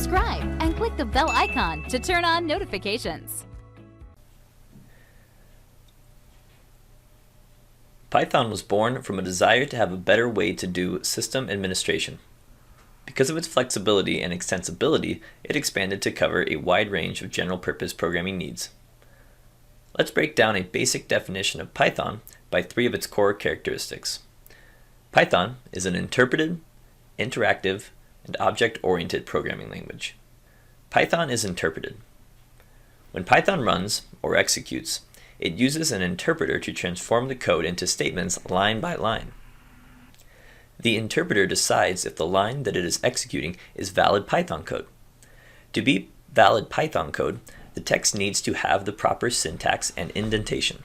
subscribe and click the bell icon to turn on notifications. Python was born from a desire to have a better way to do system administration. Because of its flexibility and extensibility, it expanded to cover a wide range of general-purpose programming needs. Let's break down a basic definition of Python by 3 of its core characteristics. Python is an interpreted, interactive, and object-oriented programming language. Python is interpreted. When Python runs or executes, it uses an interpreter to transform the code into statements line by line. The interpreter decides if the line that it is executing is valid Python code. To be valid Python code, the text needs to have the proper syntax and indentation.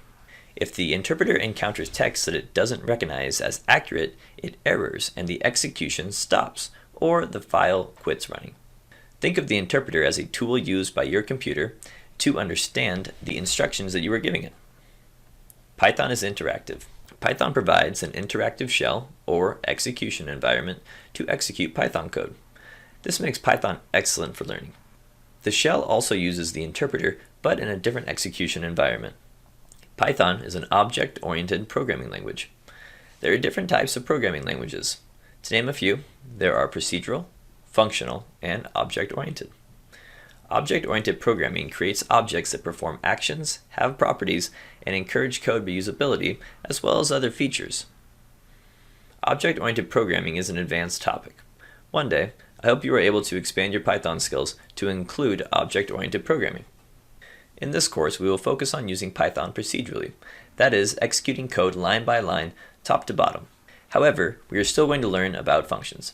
If the interpreter encounters text that it doesn't recognize as accurate, it errors and the execution stops, or the file quits running. Think of the interpreter as a tool used by your computer to understand the instructions that you are giving it. Python is interactive. Python provides an interactive shell or execution environment to execute Python code. This makes Python excellent for learning. The shell also uses the interpreter, but in a different execution environment. Python is an object-oriented programming language. There are different types of programming languages. To name a few, there are procedural, functional, and object-oriented. Object-oriented programming creates objects that perform actions, have properties, and encourage code reusability, as well as other features. Object-oriented programming is an advanced topic. One day, I hope you are able to expand your Python skills to include object-oriented programming. In this course, we will focus on using Python procedurally, that is, executing code line by line, top to bottom. However, we are still going to learn about functions.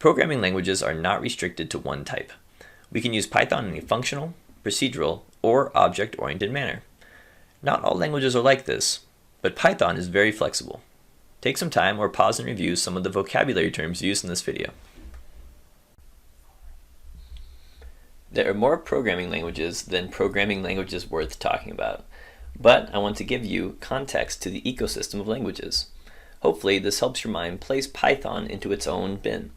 Programming languages are not restricted to one type. We can use Python in a functional, procedural, or object-oriented manner. Not all languages are like this, but Python is very flexible. Take some time or pause and review some of the vocabulary terms used in this video. There are more programming languages than programming languages worth talking about, but I want to give you context to the ecosystem of languages. Hopefully, this helps your mind place Python into its own bin.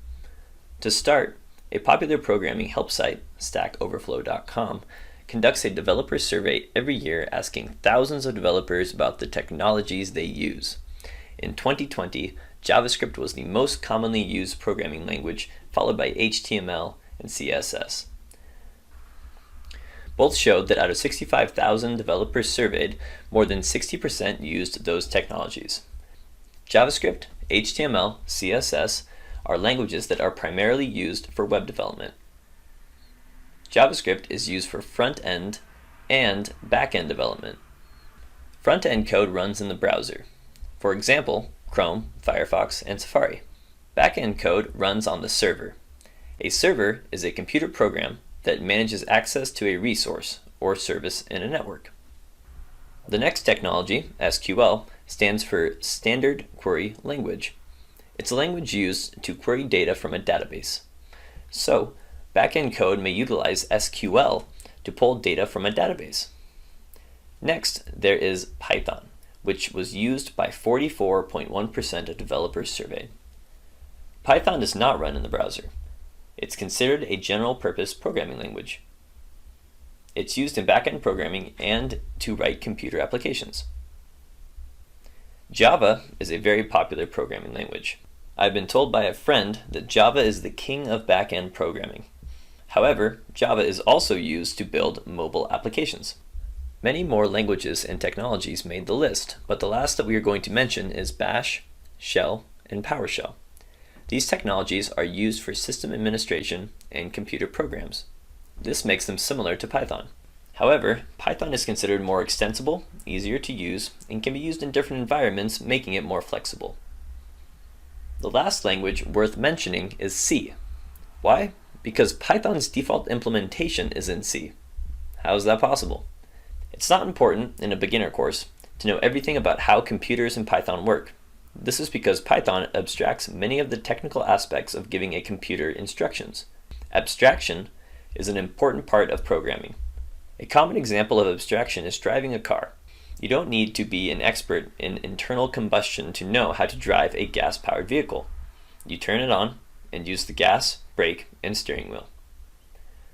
To start, a popular programming help site, stackoverflow.com, conducts a developer survey every year asking thousands of developers about the technologies they use. In 2020, JavaScript was the most commonly used programming language, followed by HTML and CSS. Both showed that out of 65,000 developers surveyed, more than 60% used those technologies. JavaScript, HTML, CSS are languages that are primarily used for web development. JavaScript is used for front-end and back-end development. Front-end code runs in the browser. For example, Chrome, Firefox, and Safari. Back-end code runs on the server. A server is a computer program that manages access to a resource or service in a network. The next technology, SQL, stands for Standard Query Language. It's a language used to query data from a database. So, backend code may utilize SQL to pull data from a database. Next, there is Python, which was used by 44.1% of developers surveyed. Python does not run in the browser. It's considered a general-purpose programming language. It's used in backend programming and to write computer applications. Java is a very popular programming language. I've been told by a friend that Java is the king of back-end programming. However, Java is also used to build mobile applications. Many more languages and technologies made the list, but the last that we are going to mention is Bash, Shell, and PowerShell. These technologies are used for system administration and computer programs. This makes them similar to Python. However, Python is considered more extensible, easier to use, and can be used in different environments, making it more flexible. The last language worth mentioning is C. Why? Because Python's default implementation is in C. How is that possible? It's not important in a beginner course to know everything about how computers in Python work. This is because Python abstracts many of the technical aspects of giving a computer instructions. Abstraction is an important part of programming. A common example of abstraction is driving a car. You don't need to be an expert in internal combustion to know how to drive a gas-powered vehicle. You turn it on and use the gas, brake, and steering wheel.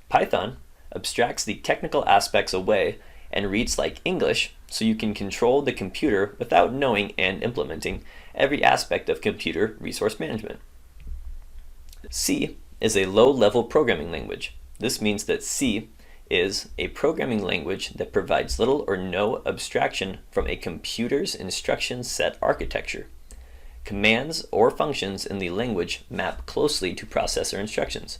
Python abstracts the technical aspects away and reads like English, so you can control the computer without knowing and implementing every aspect of computer resource management. C is a low-level programming language. This means that C is a programming language that provides little or no abstraction from a computer's instruction set architecture. Commands or functions in the language map closely to processor instructions.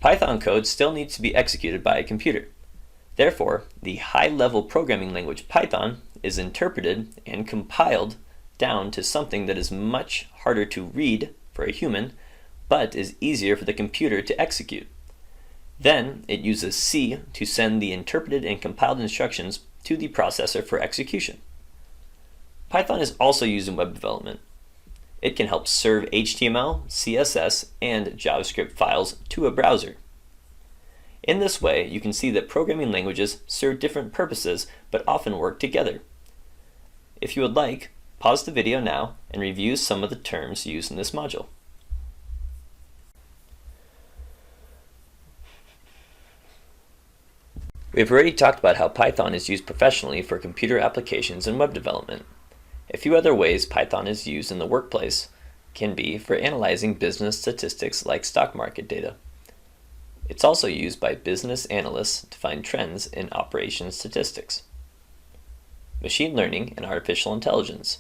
Python code still needs to be executed by a computer. Therefore, the high-level programming language Python is interpreted and compiled down to something that is much harder to read for a human, but is easier for the computer to execute. Then it uses C to send the interpreted and compiled instructions to the processor for execution. Python is also used in web development. It can help serve HTML, CSS, and JavaScript files to a browser. In this way, you can see that programming languages serve different purposes but often work together. If you would like, pause the video now and review some of the terms used in this module. We have already talked about how Python is used professionally for computer applications and web development. A few other ways Python is used in the workplace can be for analyzing business statistics like stock market data. It's also used by business analysts to find trends in operations statistics. Machine learning and artificial intelligence.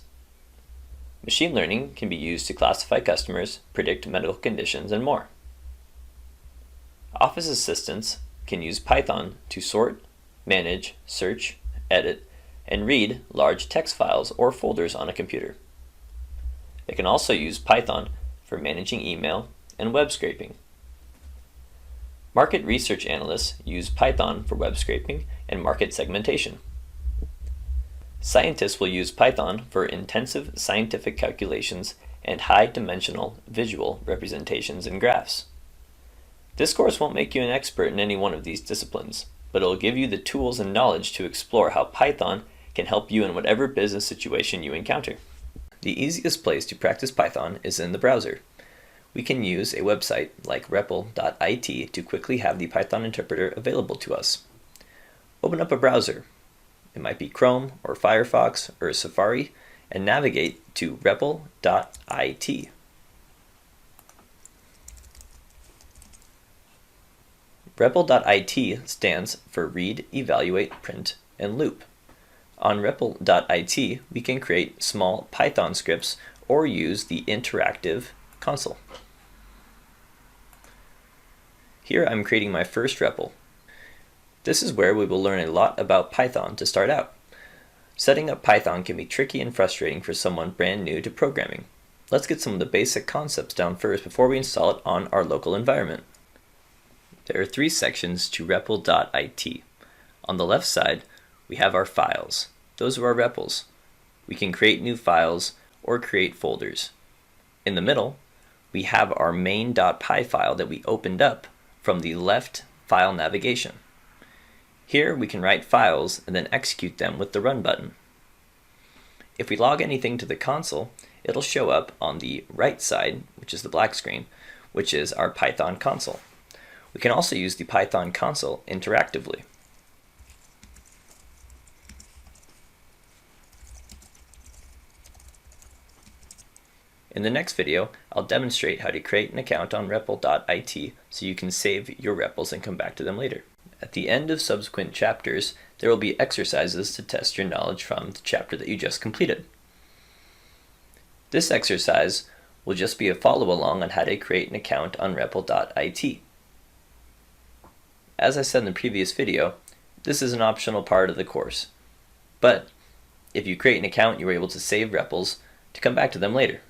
Machine learning can be used to classify customers, predict medical conditions, and more. Office assistants can use Python to sort, manage, search, edit, and read large text files or folders on a computer. They can also use Python for managing email and web scraping. Market research analysts use Python for web scraping and market segmentation. Scientists will use Python for intensive scientific calculations and high-dimensional visual representations and graphs. This course won't make you an expert in any one of these disciplines, but it will give you the tools and knowledge to explore how Python can help you in whatever business situation you encounter. The easiest place to practice Python is in the browser. We can use a website like repl.it to quickly have the Python interpreter available to us. Open up a browser. It might be Chrome or Firefox or Safari, and navigate to repl.it. REPL.it stands for Read, Evaluate, Print, and Loop. On REPL.it, we can create small Python scripts or use the interactive console. Here I'm creating my first REPL. This is where we will learn a lot about Python to start out. Setting up Python can be tricky and frustrating for someone brand new to programming. Let's get some of the basic concepts down first before we install it on our local environment. There are three sections to REPL.it. On the left side, we have our files. Those are our REPLs. We can create new files or create folders. In the middle, we have our main.py file that we opened up from the left file navigation. Here we can write files and then execute them with the Run button. If we log anything to the console, it'll show up on the right side, which is the black screen, which is our Python console. We can also use the Python console interactively. In the next video, I'll demonstrate how to create an account on REPL.it so you can save your REPLs and come back to them later. At the end of subsequent chapters, there will be exercises to test your knowledge from the chapter that you just completed. This exercise will just be a follow-along on how to create an account on REPL.it. As I said in the previous video, this is an optional part of the course. But if you create an account, you're able to save REPLs to come back to them later.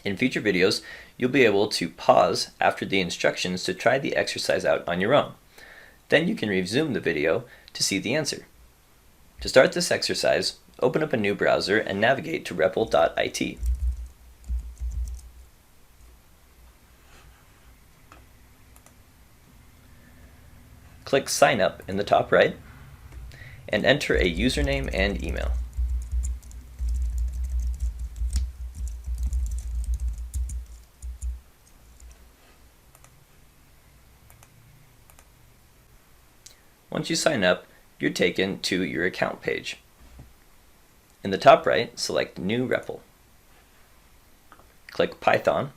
In future videos, you'll be able to pause after the instructions to try the exercise out on your own. Then you can resume the video to see the answer. To start this exercise, open up a new browser and navigate to REPL.it. Click Sign Up in the top right and enter a username and email. Once you sign up, you're taken to your account page. In the top right, select New REPL. Click Python,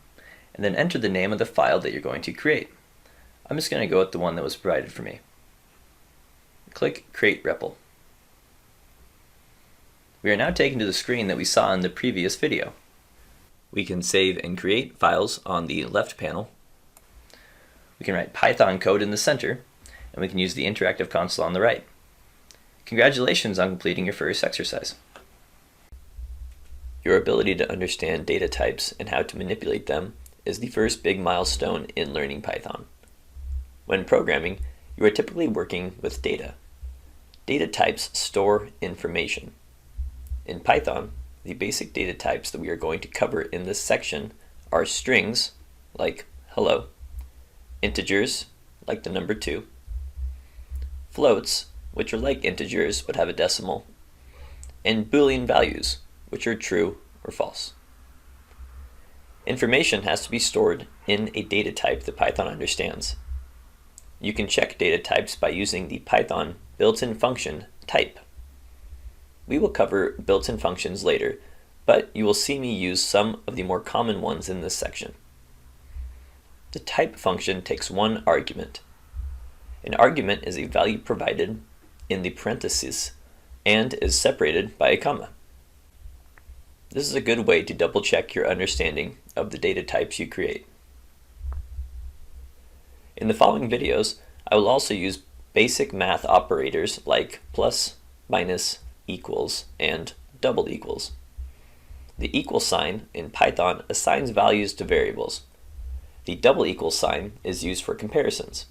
and then enter the name of the file that you're going to create. I'm just going to go with the one that was provided for me. Click Create REPL. We are now taken to the screen that we saw in the previous video. We can save and create files on the left panel. We can write Python code in the center, and we can use the interactive console on the right. Congratulations on completing your first exercise. Your ability to understand data types and how to manipulate them is the first big milestone in learning Python. When programming, you are typically working with data. Data types store information. In Python, the basic data types that we are going to cover in this section are strings, like hello, integers, like the number 2, floats, which are like integers but have a decimal, and Boolean values, which are true or false. Information has to be stored in a data type that Python understands. You can check data types by using the Python built-in function type. We will cover built-in functions later, but you will see me use some of the more common ones in this section. The type function takes one argument. An argument is a value provided in the parentheses and is separated by a comma. This is a good way to double-check your understanding of the data types you create. In the following videos, I will also use basic math operators like plus, minus, equals, and double equals. The equal sign in Python assigns values to variables. The double equal sign is used for comparisons.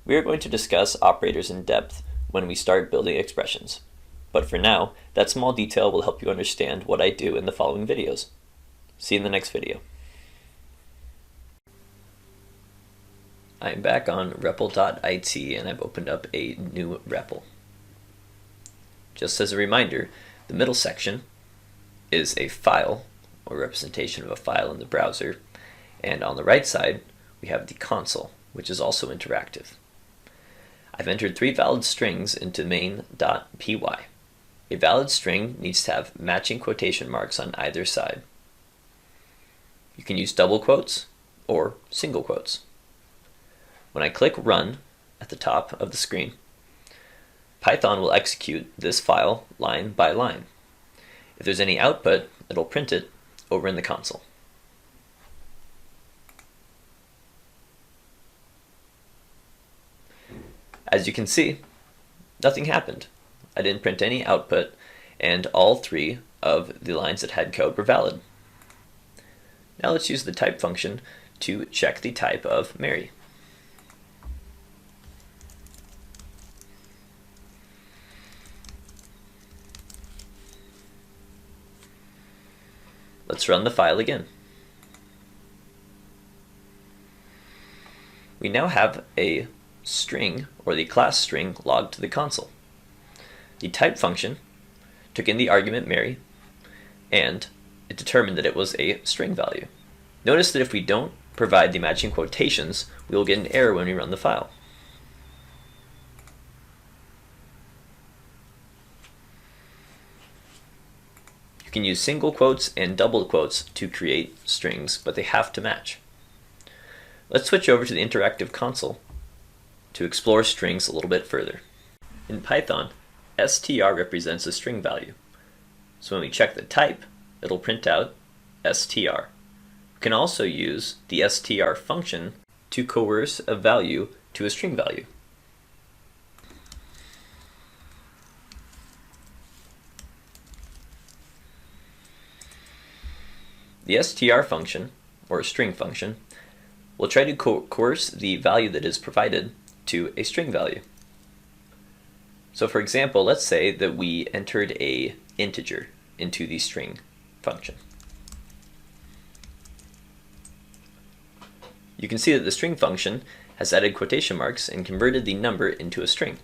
We are going to discuss operators in depth when we start building expressions. But for now, that small detail will help you understand what I do in the following videos. See you in the next video. I'm back on REPL.it and I've opened up a new REPL. Just as a reminder, the middle section is a file, or representation of a file in the browser, and on the right side we have the console, which is also interactive. I've entered 3 valid strings into main.py. A valid string needs to have matching quotation marks on either side. You can use double quotes or single quotes. When I click Run at the top of the screen, Python will execute this file line by line. If there's any output, it'll print it over in the console. As you can see, nothing happened. I didn't print any output, and all 3 of the lines that had code were valid. Now let's use the type function to check the type of Mary. Let's run the file again. We now have a string, or the class string, logged to the console. The type function took in the argument Mary, and it determined that it was a string value. Notice that if we don't provide the matching quotations, we will get an error when we run the file. You can use single quotes and double quotes to create strings, but they have to match. Let's switch over to the interactive console to explore strings a little bit further. In Python, str represents a string value. So when we check the type, it'll print out str. We can also use the str function to coerce a value to a string value. The str function, or string function, will try to coerce the value that is provided to a string value. So for example, let's say that we entered an integer into the string function. You can see that the string function has added quotation marks and converted the number into a string.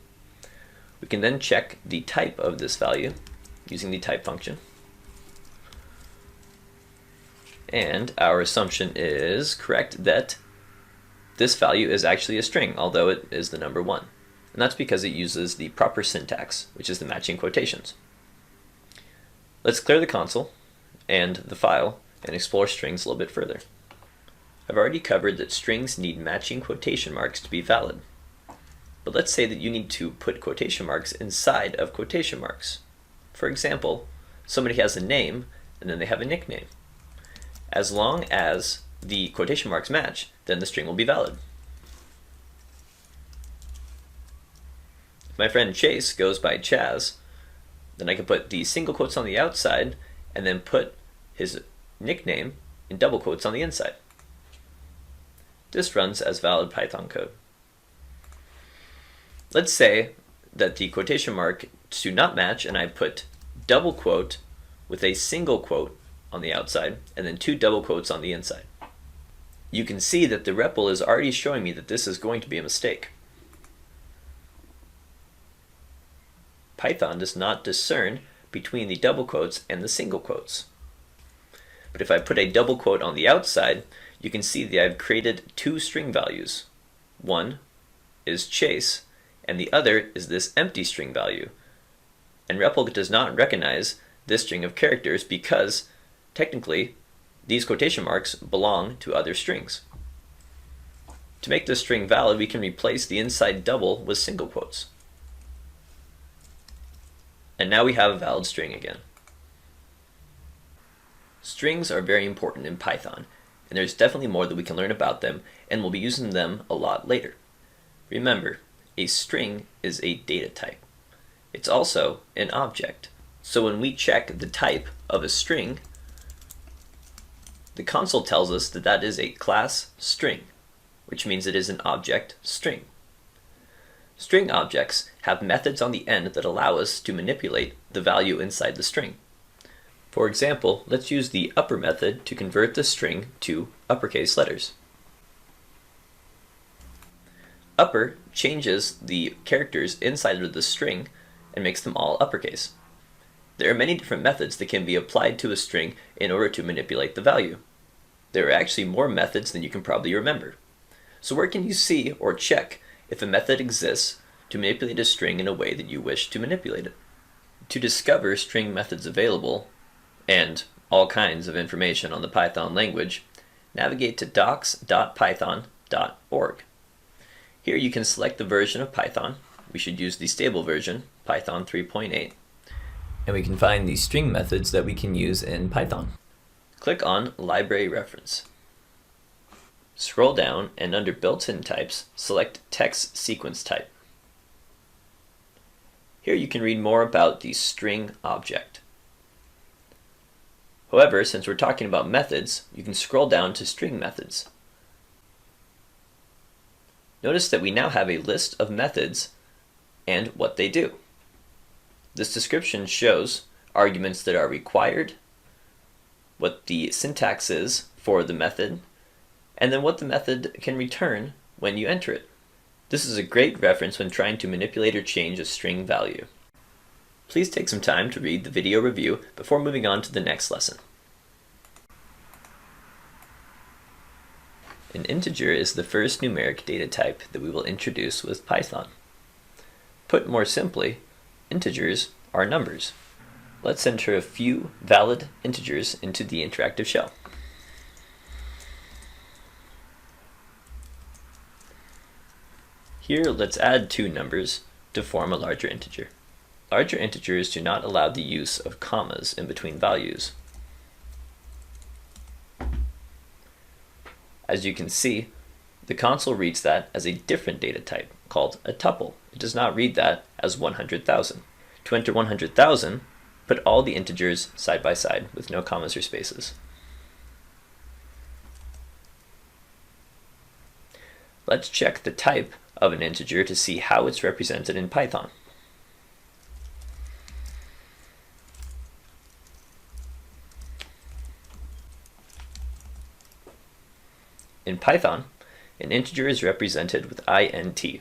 We can then check the type of this value using the type function. And our assumption is correct that this value is actually a string, although it is the number 1. and that's because it uses the proper syntax, which is the matching quotations. Let's clear the console and the file and explore strings a little bit further. I've already covered that strings need matching quotation marks to be valid. But let's say that you need to put quotation marks inside of quotation marks. For example, somebody has a name and then they have a nickname. As long as the quotation marks match, then the string will be valid. If my friend Chase goes by Chaz, then I can put the single quotes on the outside and then put his nickname in double quotes on the inside. This runs as valid Python code. Let's say that the quotation marks do not match and I put double quote with a single quote on the outside and then 2 double quotes on the inside. You can see that the REPL is already showing me that this is going to be a mistake. Python does not discern between the double quotes and the single quotes. But if I put a double quote on the outside, you can see that I've created 2 string values. One is Chase, and the other is this empty string value. And REPL does not recognize this string of characters because, technically, these quotation marks belong to other strings. To make this string valid, we can replace the inside double with single quotes. And now we have a valid string again. Strings are very important in Python, and there's definitely more that we can learn about them, and we'll be using them a lot later. Remember, a string is a data type. It's also an object. So when we check the type of a string, the console tells us that that is a class string, which means it is an object string. String objects have methods on the end that allow us to manipulate the value inside the string. For example, let's use the upper method to convert the string to uppercase letters. Upper changes the characters inside of the string and makes them all uppercase. There are many different methods that can be applied to a string in order to manipulate the value. There are actually more methods than you can probably remember. So where can you see or check if a method exists to manipulate a string in a way that you wish to manipulate it? To discover string methods available and all kinds of information on the Python language, navigate to docs.python.org. Here you can select the version of Python. We should use the stable version, Python 3.8. And we can find the string methods that we can use in Python. Click on Library Reference. Scroll down and under Built-in Types, select Text Sequence Type. Here you can read more about the string object. However, since we're talking about methods, you can scroll down to String Methods. Notice that we now have a list of methods and what they do. This description shows arguments that are required, what the syntax is for the method, and then what the method can return when you enter it. This is a great reference when trying to manipulate or change a string value. Please take some time to read the video review before moving on to the next lesson. An integer is the first numeric data type that we will introduce with Python. Put more simply, integers are numbers. Let's enter a few valid integers into the interactive shell. Here, let's add 2 numbers to form a larger integer. Larger integers do not allow the use of commas in between values. As you can see, the console reads that as a different data type called a tuple. It does not read that as 100,000. To enter 100,000, put all the integers side by side with no commas or spaces. Let's check the type of an integer to see how it's represented in Python. In Python, an integer is represented with int,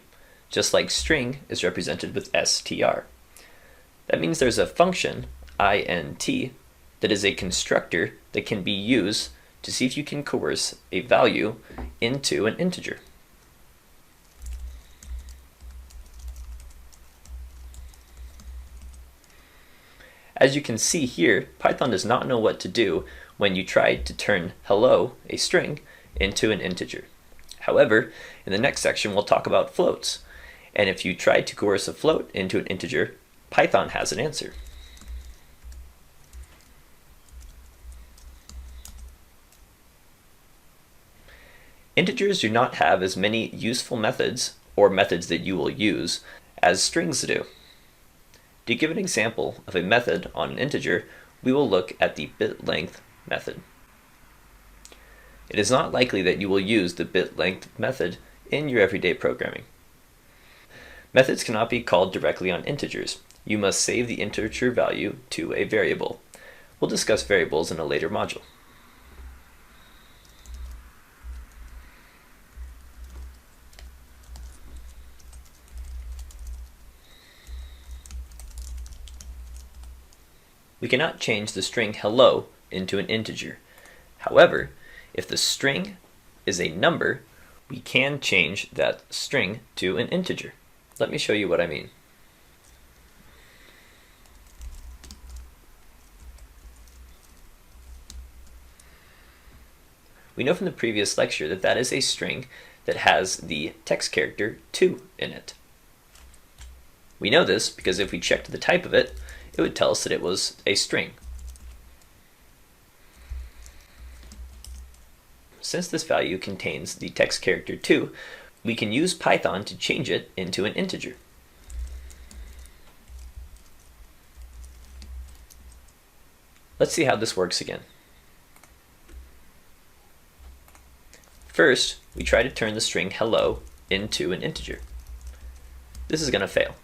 just like string is represented with str. That means there's a function, int, that is a constructor that can be used to see if you can coerce a value into an integer. As you can see here, Python does not know what to do when you try to turn hello, a string, into an integer. However, in the next section we'll talk about floats, and if you try to coerce a float into an integer, Python has an answer. Integers do not have as many useful methods, or methods that you will use, as strings do. To give an example of a method on an integer, we will look at the bit length method. It is not likely that you will use the bit length method in your everyday programming. Methods cannot be called directly on integers. You must save the integer value to a variable. We'll discuss variables in a later module. We cannot change the string hello into an integer. However, if the string is a number, we can change that string to an integer. Let me show you what I mean. We know from the previous lecture that that is a string that has the text character 2 in it. We know this because if we checked the type of it, it would tell us that it was a string. Since this value contains the text character 2, we can use Python to change it into an integer. Let's see how this works again. First, we try to turn the string hello into an integer. This is going to fail.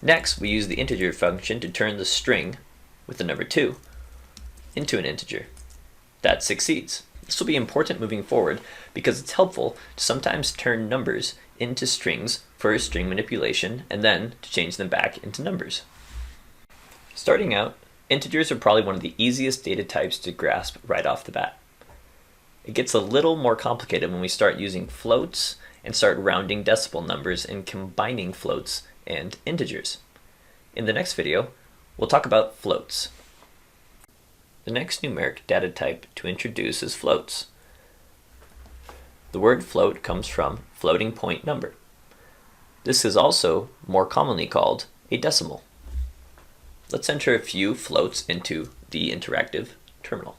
Next, we use the integer function to turn the string with the number 2 into an integer. That succeeds. This will be important moving forward because it's helpful to sometimes turn numbers into strings for string manipulation and then to change them back into numbers. Starting out, integers are probably one of the easiest data types to grasp right off the bat. It gets a little more complicated when we start using floats and start rounding decimal numbers and combining floats and integers. In the next video, we'll talk about floats. The next numeric data type to introduce is floats. The word float comes from floating point number. This is also more commonly called a decimal. Let's enter a few floats into the interactive terminal.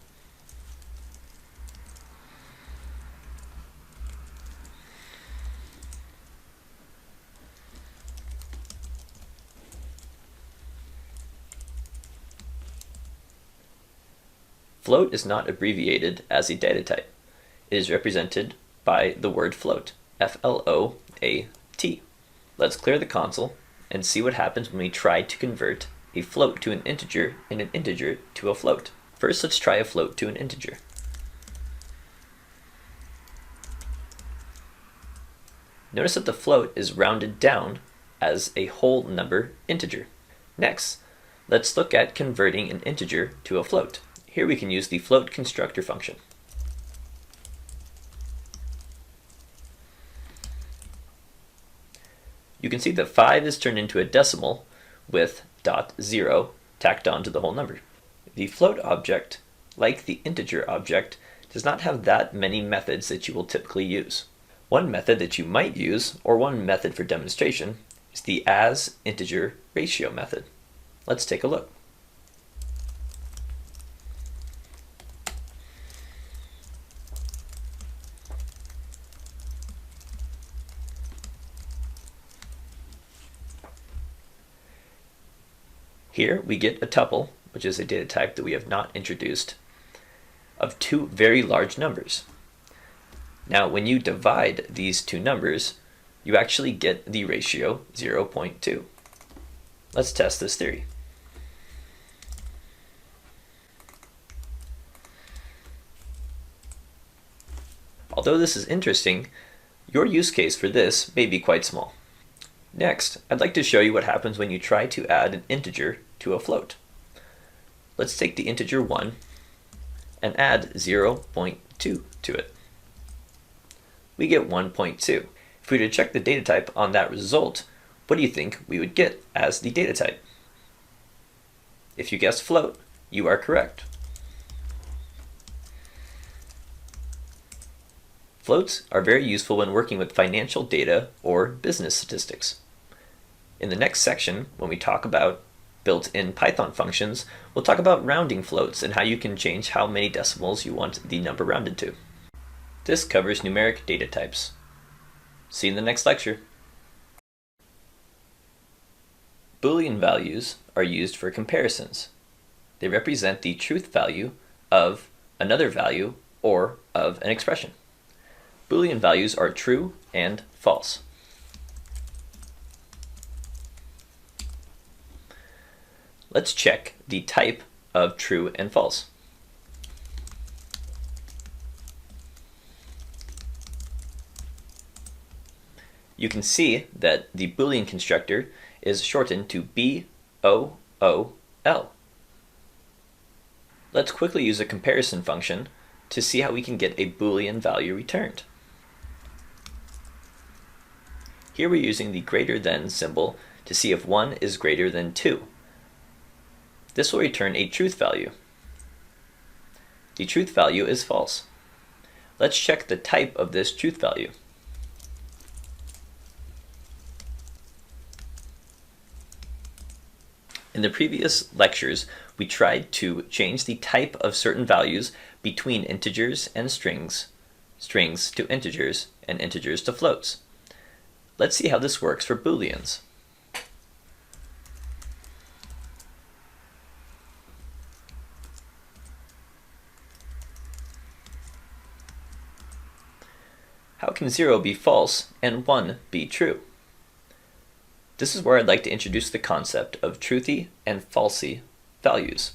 Float is not abbreviated as a data type. It is represented by the word float, F-L-O-A-T. Let's clear the console and see what happens when we try to convert a float to an integer and an integer to a float. First, let's try a float to an integer. Notice that the float is rounded down as a whole number integer. Next, let's look at converting an integer to a float. Here we can use the float constructor function. You can see that 5 is turned into a decimal with .0 tacked on to the whole number. The float object, like the integer object, does not have that many methods that you will typically use. One method that you might use, or one method for demonstration, is the as-integer ratio method. Let's take a look. Here we get a tuple, which is a data type that we have not introduced, of two very large numbers. Now when you divide these two numbers, you actually get the ratio 0.2. Let's test this theory. Although this is interesting, your use case for this may be quite small. Next, I'd like to show you what happens when you try to add an integer to a float. Let's take the integer 1 and add 0.2 to it. We get 1.2. If we were to check the data type on that result, what do you think we would get as the data type? If you guessed float, you are correct. Floats are very useful when working with financial data or business statistics. In the next section, when we talk about built-in Python functions, we'll talk about rounding floats and how you can change how many decimals you want the number rounded to. This covers numeric data types. See you in the next lecture. Boolean values are used for comparisons. They represent the truth value of another value or of an expression. Boolean values are true and false. Let's check the type of true and false. You can see that the Boolean constructor is shortened to BOOL. Let's quickly use a comparison function to see how we can get a Boolean value returned. Here we're using the greater than symbol to see if 1 is greater than 2. This will return a truth value. The truth value is false. Let's check the type of this truth value. In the previous lectures, we tried to change the type of certain values between integers and strings, strings to integers, and integers to floats. Let's see how this works for Booleans. How can 0 be false and 1 be true? This is where I'd like to introduce the concept of truthy and falsy values.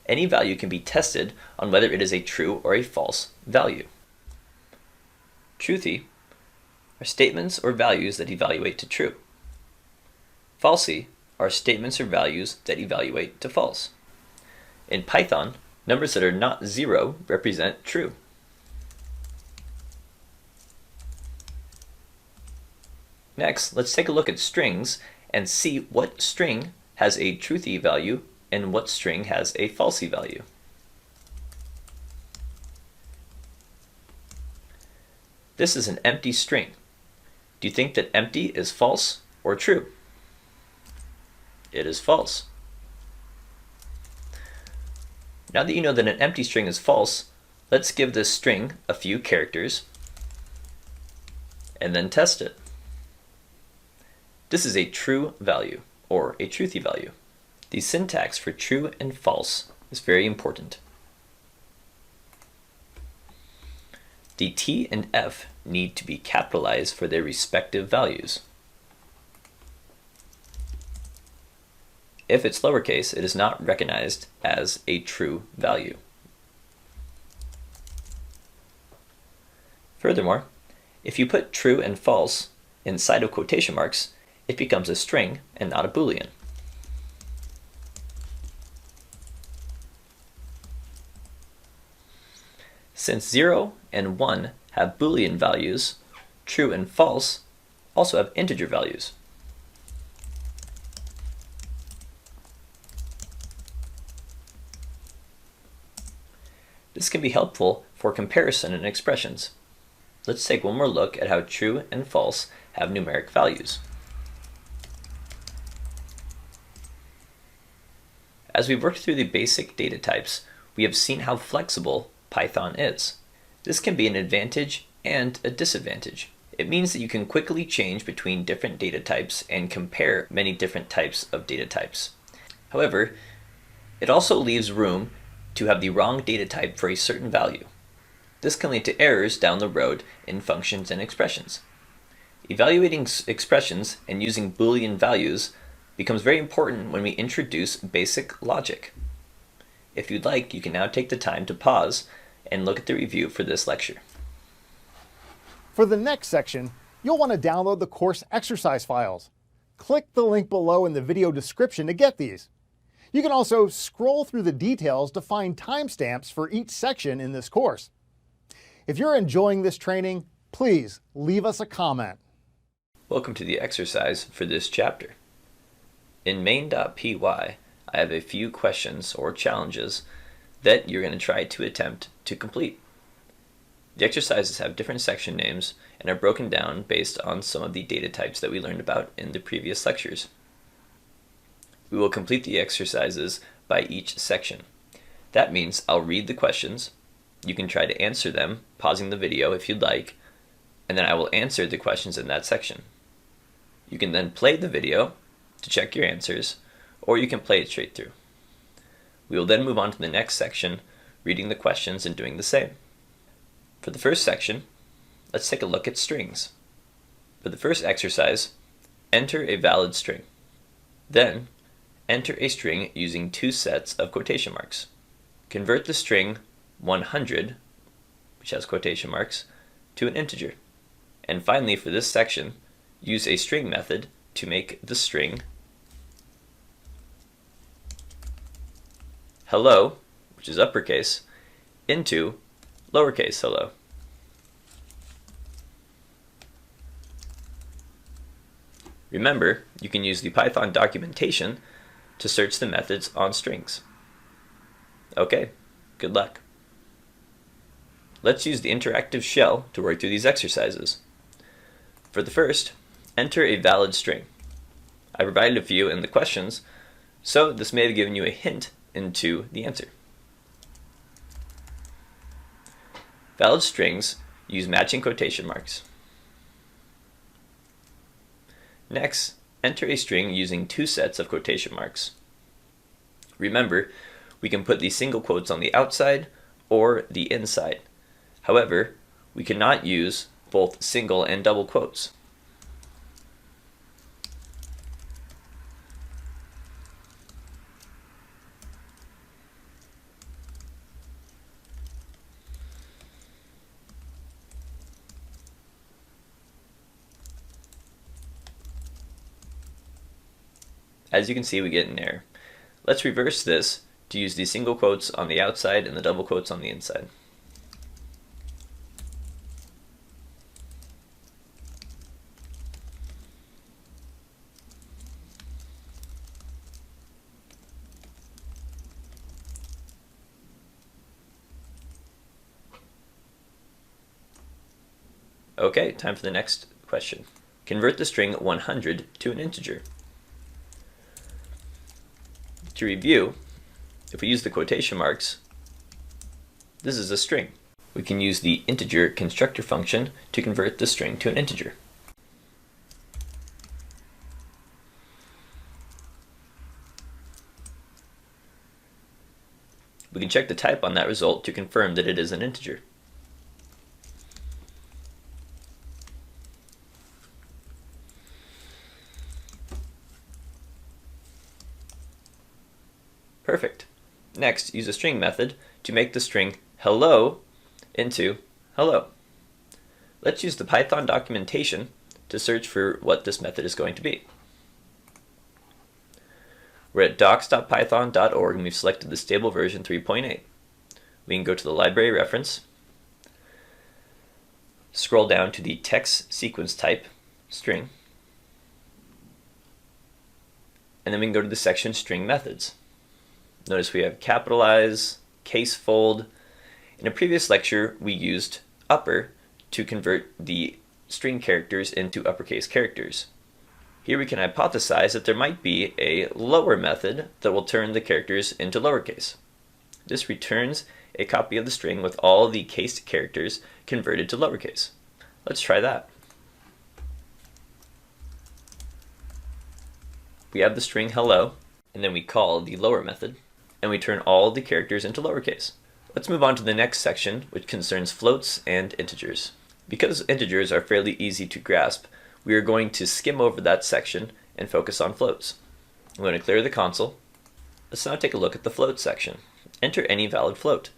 Any value can be tested on whether it is a true or a false value. Truthy are statements or values that evaluate to true. Falsy are statements or values that evaluate to false. In Python, numbers that are not 0 represent true. Next, let's take a look at strings and see what string has a truthy value and what string has a falsy value. This is an empty string. Do you think that empty is false or true? It is false. Now that you know that an empty string is false, let's give this string a few characters and then test it. This is a true value, or a truthy value. The syntax for true and false is very important. The T and F need to be capitalized for their respective values. If it's lowercase, it is not recognized as a true value. Furthermore, if you put true and false inside of quotation marks, it becomes a string and not a Boolean. Since 0 and 1 have Boolean values, true and false also have integer values. This can be helpful for comparison in expressions. Let's take one more look at how true and false have numeric values. As we've worked through the basic data types, we have seen how flexible Python is. This can be an advantage and a disadvantage. It means that you can quickly change between different data types and compare many different types of data types. However, it also leaves room to have the wrong data type for a certain value. This can lead to errors down the road in functions and expressions. Evaluating expressions and using Boolean values becomes very important when we introduce basic logic. If you'd like, you can now take the time to pause and look at the review for this lecture. For the next section, you'll want to download the course exercise files. Click the link below in the video description to get these. You can also scroll through the details to find timestamps for each section in this course. If you're enjoying this training, please leave us a comment. Welcome to the exercise for this chapter. In main.py, I have a few questions or challenges that you're going to try to attempt to complete. The exercises have different section names and are broken down based on some of the data types that we learned about in the previous lectures. We will complete the exercises by each section. That means I'll read the questions. You can try to answer them, pausing the video if you'd like, and then I will answer the questions in that section. You can then play the video to check your answers, or you can play it straight through. We will then move on to the next section, reading the questions and doing the same. For the first section, let's take a look at strings. For the first exercise, enter a valid string. Then, enter a string using two sets of quotation marks. Convert the string 100, which has quotation marks, to an integer. And finally, for this section, use a string method to make the string hello, which is uppercase, into lowercase hello. Remember, you can use the Python documentation to search the methods on strings. Okay, good luck. Let's use the interactive shell to work through these exercises. For the first, enter a valid string. I provided a few in the questions, so this may have given you a hint into the answer. Valid strings use matching quotation marks. Next, enter a string using two sets of quotation marks. Remember, we can put the single quotes on the outside or the inside. However, we cannot use both single and double quotes. As you can see, we get an error. Let's reverse this to use the single quotes on the outside and the double quotes on the inside. Okay, time for the next question. Convert the string 100 to an integer. To review, if we use the quotation marks, this is a string. We can use the integer constructor function to convert the string to an integer. We can check the type on that result to confirm that it is an integer. Perfect. Next, use a string method to make the string hello into hello. Let's use the Python documentation to search for what this method is going to be. We're at docs.python.org and we've selected the stable version 3.8. We can go to the library reference, scroll down to the text sequence type, string, and then we can go to the section string methods. Notice we have capitalize, case fold. In a previous lecture, we used upper to convert the string characters into uppercase characters. Here we can hypothesize that there might be a lower method that will turn the characters into lowercase. This returns a copy of the string with all the cased characters converted to lowercase. Let's try that. We have the string hello, and then we call the lower method, and we turn all the characters into lowercase. Let's move on to the next section, which concerns floats and integers. Because integers are fairly easy to grasp, we are going to skim over that section and focus on floats. I'm going to clear the console. Let's now take a look at the float section. Enter any valid float.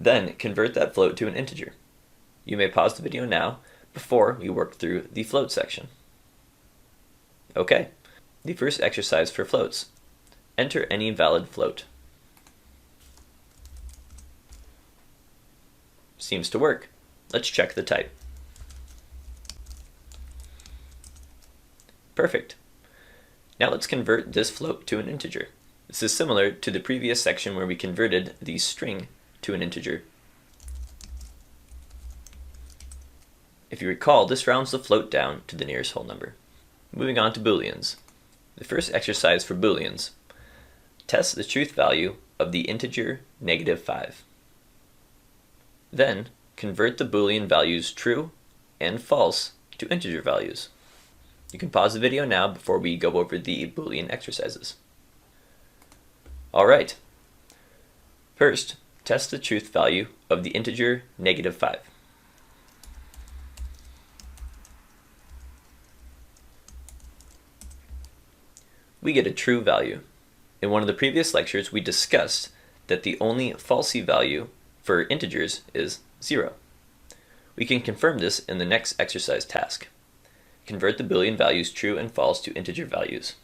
Then convert that float to an integer. You may pause the video now before we work through the float section. Okay, the first exercise for floats. Enter any valid float. Seems to work. Let's check the type. Now let's convert this float to an integer. This is similar to the previous section where we converted the string to an integer. If you recall, this rounds the float down to the nearest whole number. Moving on to Booleans. The first exercise for Booleans. Test the truth value of the integer -5. Then, convert the Boolean values true and false to integer values. You can pause the video now before we go over the Boolean exercises. Alright. First, test the truth value of the integer -5. We get a true value. In one of the previous lectures, we discussed that the only falsy value for integers is 0. We can confirm this in the next exercise task. Convert the Boolean values true and false to integer values.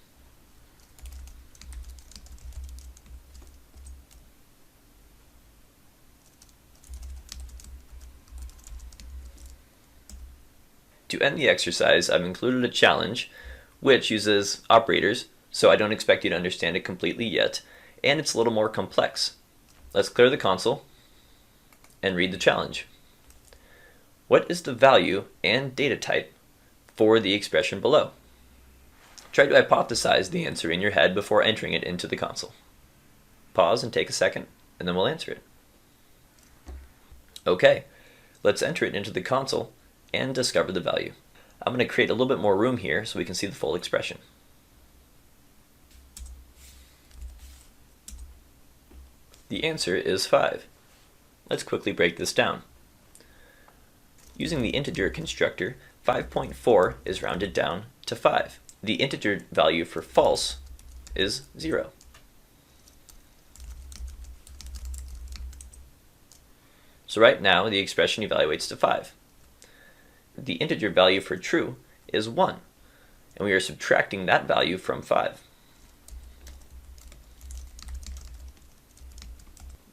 To end the exercise, I've included a challenge which uses operators, so I don't expect you to understand it completely yet, and it's a little more complex. Let's clear the console and read the challenge. What is the value and data type for the expression below? Try to hypothesize the answer in your head before entering it into the console. Pause and take a second, and then we'll answer it. Okay, let's enter it into the console and discover the value. I'm going to create a little bit more room here so we can see the full expression. The answer is 5. Let's quickly break this down. Using the integer constructor, 5.4 is rounded down to 5. The integer value for false is 0. So right now the expression evaluates to 5. The integer value for true is 1, and we are subtracting that value from 5.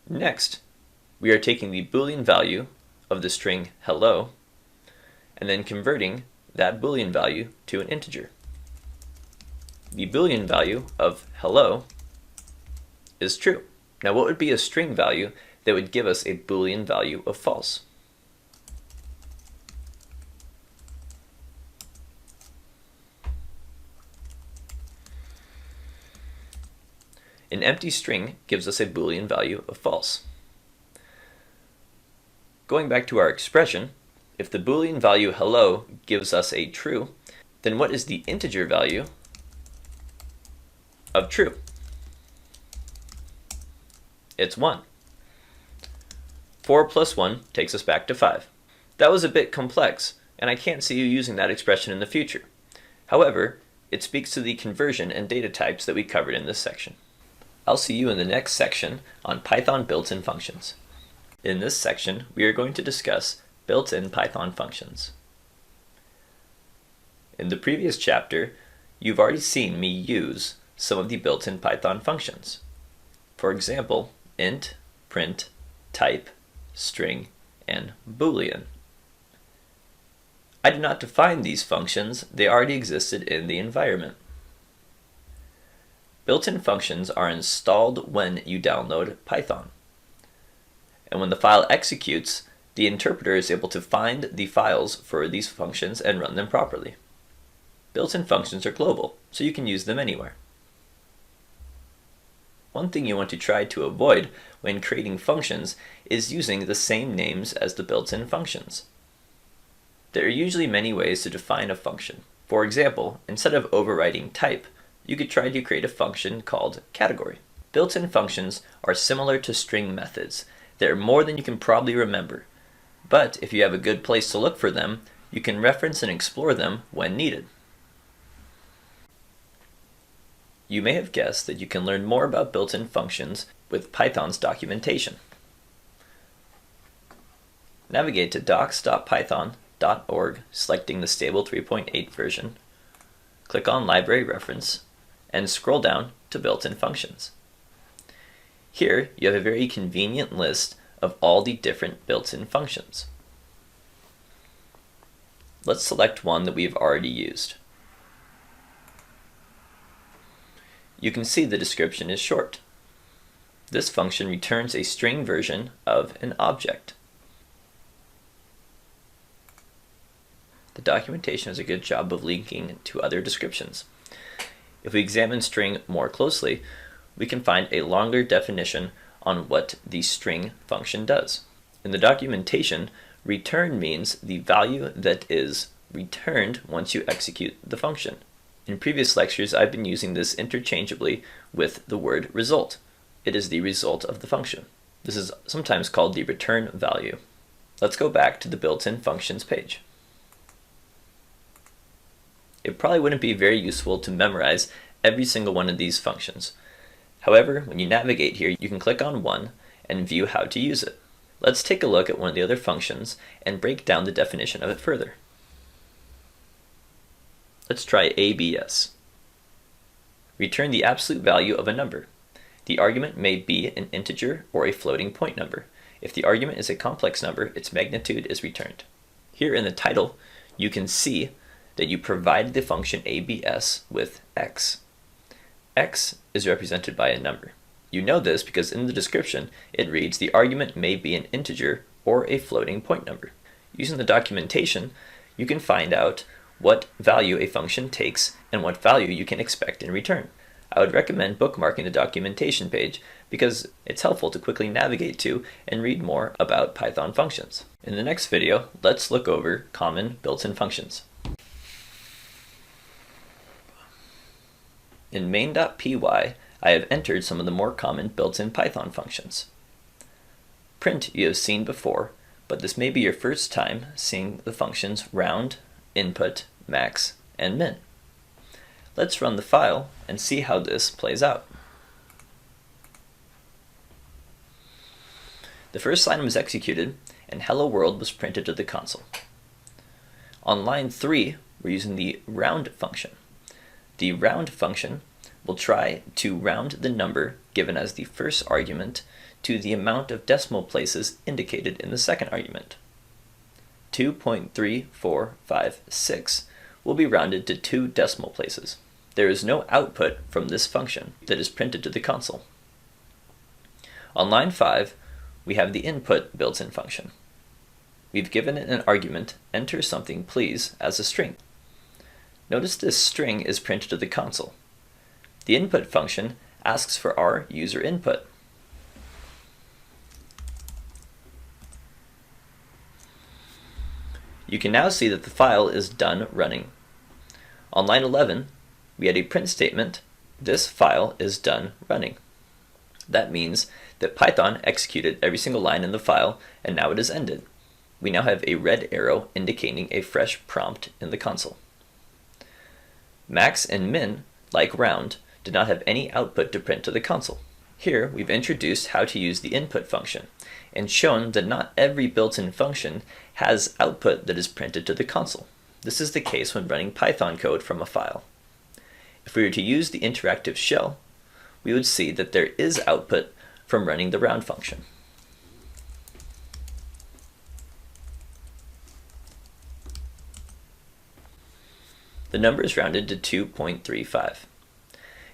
Next, we are taking the Boolean value of the string hello and then converting that Boolean value to an integer. The Boolean value of hello is true. Now what would be a string value that would give us a Boolean value of false? An empty string gives us a Boolean value of false. Going back to our expression, if the Boolean value hello gives us a true, then what is the integer value of true? It's 1. 4 plus 1 takes us back to 5. That was a bit complex, and I can't see you using that expression in the future. However, it speaks to the conversion and data types that we covered in this section. I'll see you in the next section on Python built-in functions. In this section, we are going to discuss built-in Python functions. In the previous chapter, you've already seen me use some of the built-in Python functions. For example, int, print, type, string, and Boolean. I did not define these functions, they already existed in the environment. Built-in functions are installed when you download Python. And when the file executes, the interpreter is able to find the files for these functions and run them properly. Built-in functions are global, so you can use them anywhere. One thing you want to try to avoid when creating functions is using the same names as the built-in functions. There are usually many ways to define a function. For example, instead of overriding type, you could try to create a function called category. Built-in functions are similar to string methods. There are more than you can probably remember, but if you have a good place to look for them, you can reference and explore them when needed. You may have guessed that you can learn more about built-in functions with Python's documentation. Navigate to docs.python.org, selecting the stable 3.8 version. Click on Library Reference, and scroll down to built-in functions. Here, you have a very convenient list of all the different built-in functions. Let's select one that we've already used. you can see the description is short. This function returns a string version of an object. The documentation does a good job of linking to other descriptions. If we examine string more closely, we can find a longer definition on what the string function does. In the documentation, return means the value that is returned once you execute the function. In previous lectures, I've been using this interchangeably with the word result. It is the result of the function. This is sometimes called the return value. Let's go back to the built-in functions page. It probably wouldn't be very useful to memorize every single one of these functions. However, when you navigate here, you can click on one and view how to use it. Let's take a look at one of the other functions and break down the definition of it further. Let's try ABS. Return the absolute value of a number. The argument may be an integer or a floating point number. If the argument is a complex number, its magnitude is returned. Here in the title, you can see that you provided the function ABS with x. X is represented by a number. You know this because in the description, it reads the argument may be an integer or a floating point number. Using the documentation, you can find out what value a function takes and what value you can expect in return. I would recommend bookmarking the documentation page because it's helpful to quickly navigate to and read more about Python functions. In the next video, let's look over common built-in functions. In main.py, I have entered some of the more common built-in Python functions. Print you have seen before, but this may be your first time seeing the functions round, input, max, and min. Let's run the file and see how this plays out. The first line was executed and hello world was printed to the console. On line 3, we're using the round function. The round function will try to round the number given as the first argument to the amount of decimal places indicated in the second argument. 2.3456 will be rounded to 2 decimal places. There is no output from this function that is printed to the console. On line 5, we have the input built-in function. We've given it an argument, enter something please, as a string. Notice this string is printed to the console. The input function asks for our user input. You can now see that the file is done running. On line 11, we had a print statement, this file is done running. That means that Python executed every single line in the file and now it is ended. We now have a red arrow indicating a fresh prompt in the console. Max and min, like round, did not have any output to print to the console. Here we've introduced how to use the input function and shown that not every built-in function has output that is printed to the console. This is the case when running Python code from a file. If we were to use the interactive shell, we would see that there is output from running the round function. The number is rounded to 2.35.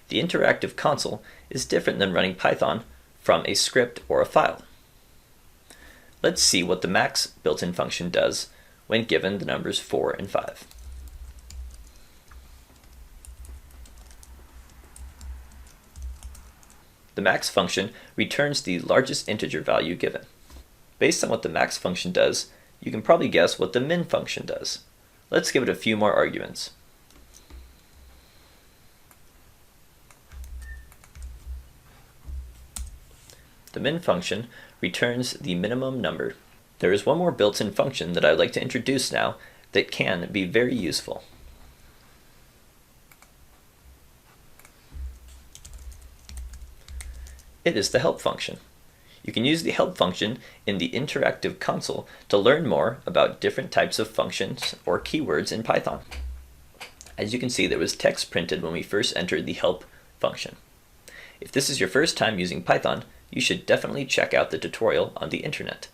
The interactive console is different than running Python from a script or a file. Let's see what the max built-in function does when given the numbers 4 and 5. The max function returns the largest integer value given. Based on what the max function does, you can probably guess what the min function does. Let's give it a few more arguments. The min function returns the minimum number. There is one more built-in function that I'd like to introduce now that can be very useful. It is the help function. You can use the help function in the interactive console to learn more about different types of functions or keywords in Python. As you can see, there was text printed when we first entered the help function. If this is your first time using Python, you should definitely check out the tutorial on the internet.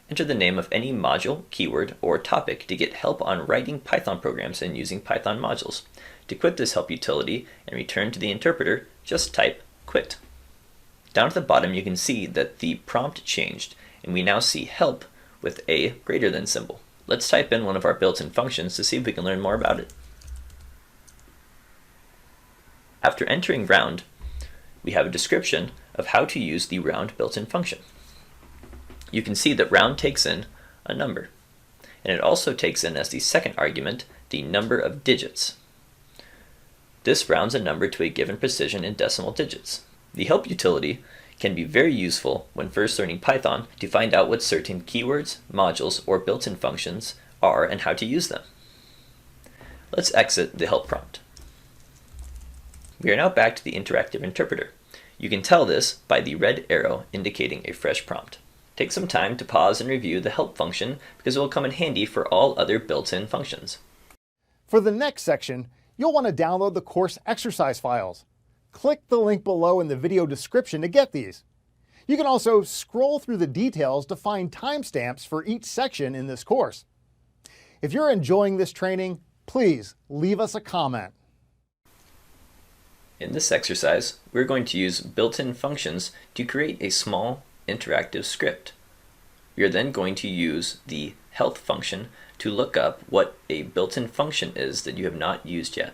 Enter the name of any module, keyword, or topic to get help on writing Python programs and using Python modules. To quit this help utility and return to the interpreter, just type quit. Down at the bottom you can see that the prompt changed and we now see help with a greater than symbol. Let's type in one of our built-in functions to see if we can learn more about it. After entering round, we have a description of how to use the round built-in function. You can see that round takes in a number, and it also takes in as the second argument the number of digits. This rounds a number to a given precision in decimal digits. The help utility can be very useful when first learning Python to find out what certain keywords, modules, or built-in functions are and how to use them. Let's exit the help prompt. We are now back to the interactive interpreter. You can tell this by the red arrow indicating a fresh prompt. Take some time to pause and review the help function because it will come in handy for all other built-in functions. For the next section, you'll want to download the course exercise files. Click the link below in the video description to get these. You can also scroll through the details to find timestamps for each section in this course. If you're enjoying this training, please leave us a comment. In this exercise, we're going to use built-in functions to create a small interactive script. We are then going to use the health function to look up what a built-in function is that you have not used yet.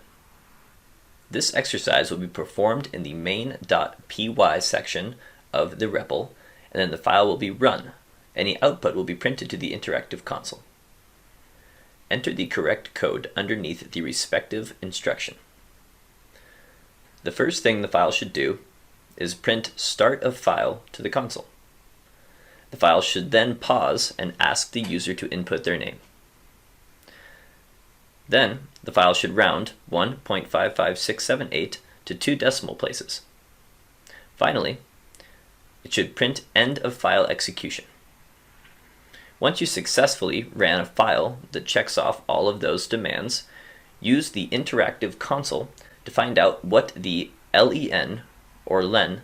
This exercise will be performed in the main.py section of the REPL, and then the file will be run. Any output will be printed to the interactive console. Enter the correct code underneath the respective instruction. The first thing the file should do is print start of file to the console. The file should then pause and ask the user to input their name. Then, the file should round 1.55678 to 2 decimal places. Finally, it should print end of file execution. Once you successfully ran a file that checks off all of those demands, use the interactive console to find out what the len or len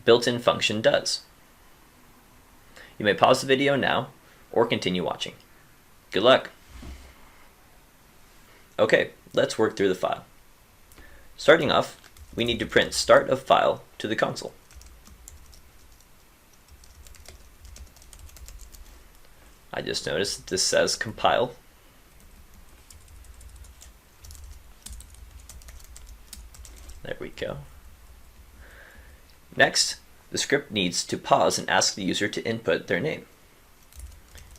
built-in function does. You may pause the video now or continue watching. Good luck! Okay, let's work through the file. Starting off, we need to print start of file to the console. I just noticed that this says compile. There we go. Next, the script needs to pause and ask the user to input their name.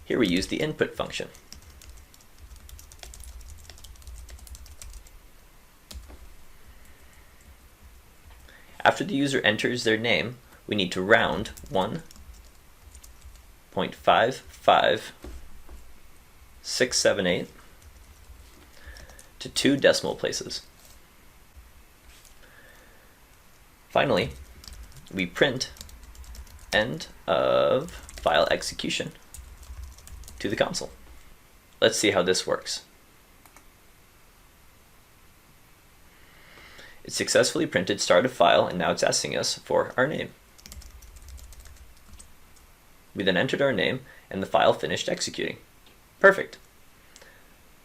Here we use the input function. After the user enters their name, we need to round 1.55678 to 2 decimal places. Finally, we print end of file execution to the console. Let's see how this works. It successfully printed start of file, and now it's asking us for our name. We then entered our name, and the file finished executing. Perfect.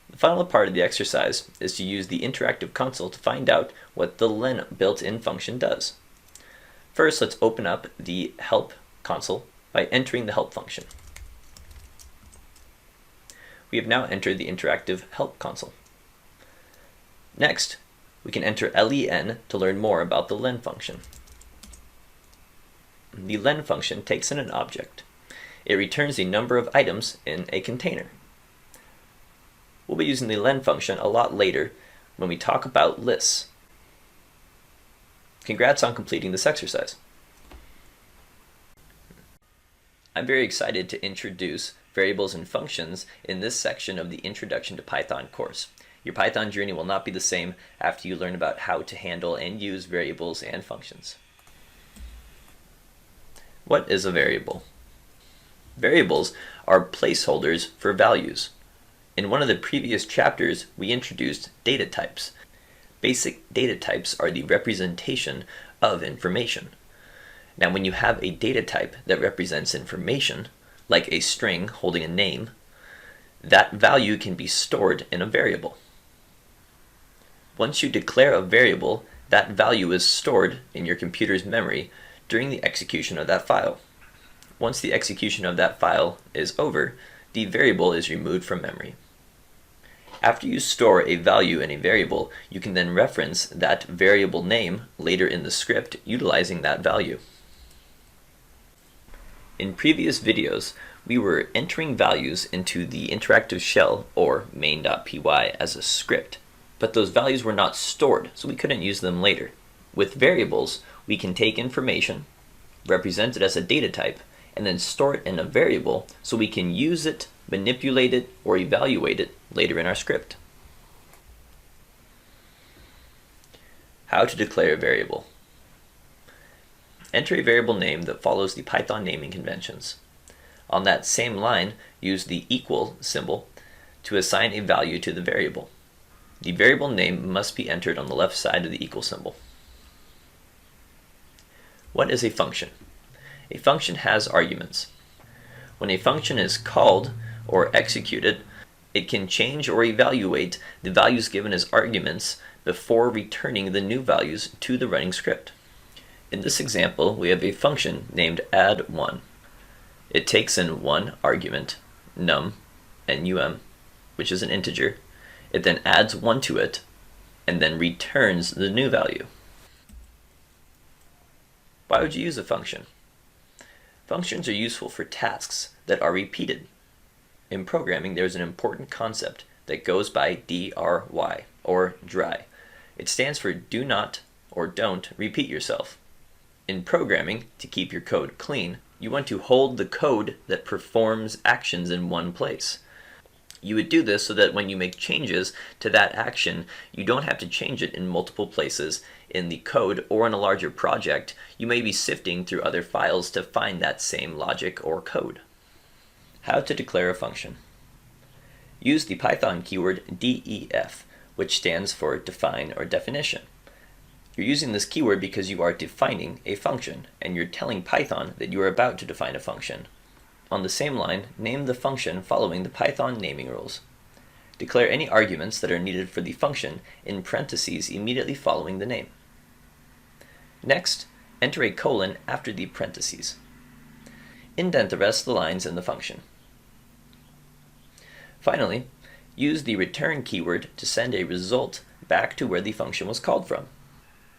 The final part of the exercise is to use the interactive console to find out what the len built-in function does. First, let's open up the help console by entering the help function. We have now entered the interactive help console. Next, we can enter len to learn more about the len function. The len function takes in an object. It returns the number of items in a container. We'll be using the len function a lot later when we talk about lists. Congrats on completing this exercise. I'm very excited to introduce variables and functions in this section of the Introduction to Python course. Your Python journey will not be the same after you learn about how to handle and use variables and functions. What is a variable? Variables are placeholders for values. In one of the previous chapters, we introduced data types. Basic data types are the representation of information. Now, when you have a data type that represents information, like a string holding a name, that value can be stored in a variable. Once you declare a variable, that value is stored in your computer's memory during the execution of that file. Once the execution of that file is over, the variable is removed from memory. After you store a value in a variable, you can then reference that variable name later in the script utilizing that value. In previous videos, we were entering values into the interactive shell, or main.py, as a script, but those values were not stored, so we couldn't use them later. With variables, we can take information, represent it as a data type, and then store it in a variable so we can use it, manipulate it, or evaluate it later in our script. How to declare a variable. Enter a variable name that follows the Python naming conventions. On that same line, use the equal symbol to assign a value to the variable. The variable name must be entered on the left side of the equal symbol. What is a function? A function has arguments. When a function is called or executed, it can change or evaluate the values given as arguments before returning the new values to the running script. In this example, we have a function named add1. It takes in one argument, num, num, which is an integer. It then adds 1 to it, and then returns the new value. Why would you use a function? Functions are useful for tasks that are repeated. In programming, there is an important concept that goes by DRY, or dry. It stands for do not or don't repeat yourself. In programming, to keep your code clean, you want to hold the code that performs actions in one place. You would do this so that when you make changes to that action, you don't have to change it in multiple places in the code, or in a larger project, you may be sifting through other files to find that same logic or code. How to declare a function. Use the Python keyword def, which stands for define or definition. You're using this keyword because you are defining a function, and you're telling Python that you are about to define a function. On the same line, name the function following the Python naming rules. Declare any arguments that are needed for the function in parentheses immediately following the name. Next, enter a colon after the parentheses. Indent the rest of the lines in the function. Finally, use the return keyword to send a result back to where the function was called from.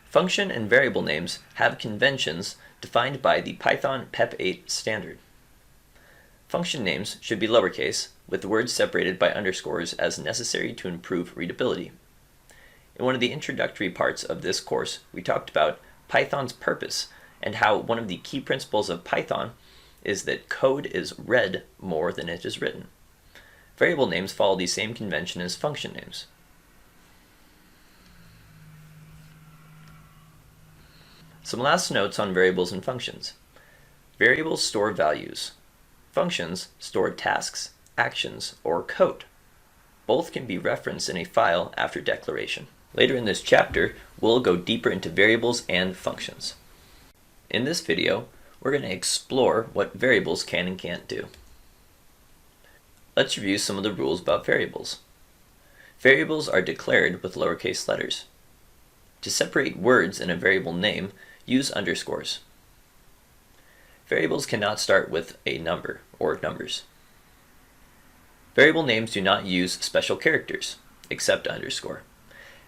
Function and variable names have conventions defined by the Python PEP8 standard. Function names should be lowercase, with words separated by underscores as necessary to improve readability. In one of the introductory parts of this course, we talked about Python's purpose and how one of the key principles of Python is that code is read more than it is written. Variable names follow the same convention as function names. Some last notes on variables and functions. Variables store values. Functions store tasks, actions, or code. Both can be referenced in a file after declaration. Later in this chapter, we'll go deeper into variables and functions. In this video, we're going to explore what variables can and can't do. Let's review some of the rules about variables. Variables are declared with lowercase letters. To separate words in a variable name, use underscores. Variables cannot start with a number or numbers. Variable names do not use special characters, except underscore.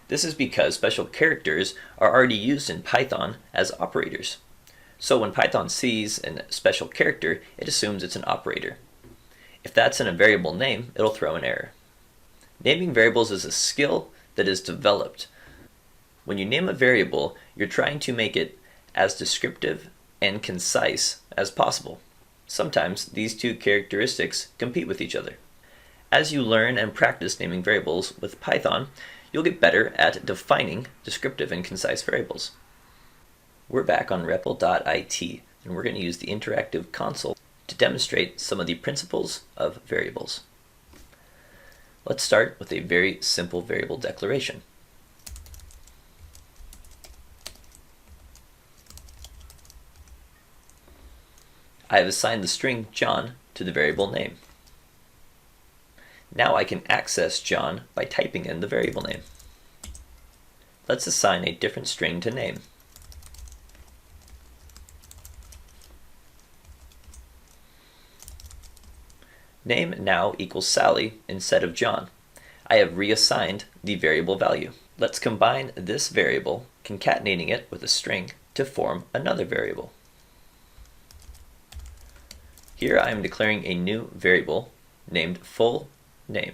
This is because special characters are already used in Python as operators. So when Python sees a special character, it assumes it's an operator. If that's in a variable name, it'll throw an error. Naming variables is a skill that is developed. When you name a variable, you're trying to make it as descriptive and concise as possible. Sometimes these two characteristics compete with each other. As you learn and practice naming variables with Python, you'll get better at defining descriptive and concise variables. We're back on REPL.IT, and we're going to use the interactive console to demonstrate some of the principles of variables. Let's start with a very simple variable declaration. I have assigned the string John to the variable name. Now I can access John by typing in the variable name. Let's assign a different string to name. Name now equals Sally instead of John. I have reassigned the variable value. Let's combine this variable, concatenating it with a string, to form another variable. Here I am declaring a new variable named full name.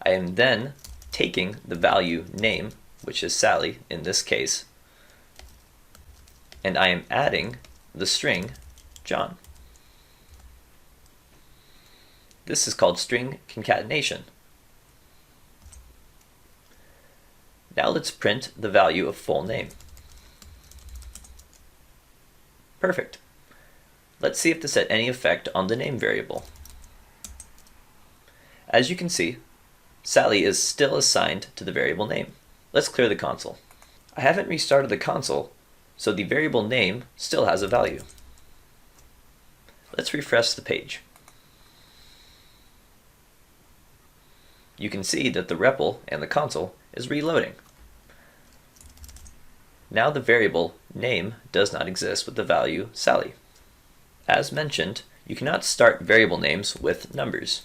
I am then taking the value name, which is Sally in this case, and I am adding the string John. This is called string concatenation. Now let's print the value of full name. Perfect. Let's see if this had any effect on the name variable. As you can see, Sally is still assigned to the variable name. Let's clear the console. I haven't restarted the console, so the variable name still has a value. Let's refresh the page. You can see that the REPL and the console is reloading. Now the variable name does not exist with the value Sally. As mentioned, you cannot start variable names with numbers.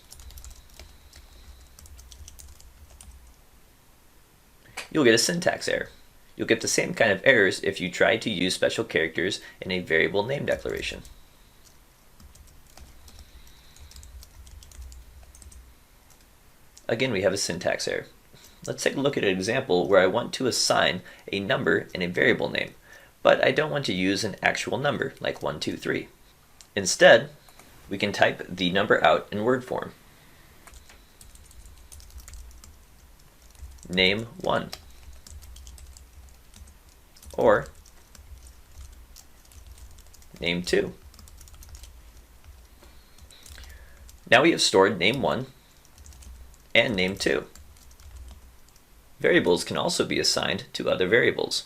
You'll get a syntax error. You'll get the same kind of errors if you try to use special characters in a variable name declaration. Again, we have a syntax error. Let's take a look at an example where I want to assign a number in a variable name, but I don't want to use an actual number like 1, 2, 3. Instead, we can type the number out in word form. Name 1. Or name 2. Now we have stored name 1 and name 2. Variables can also be assigned to other variables.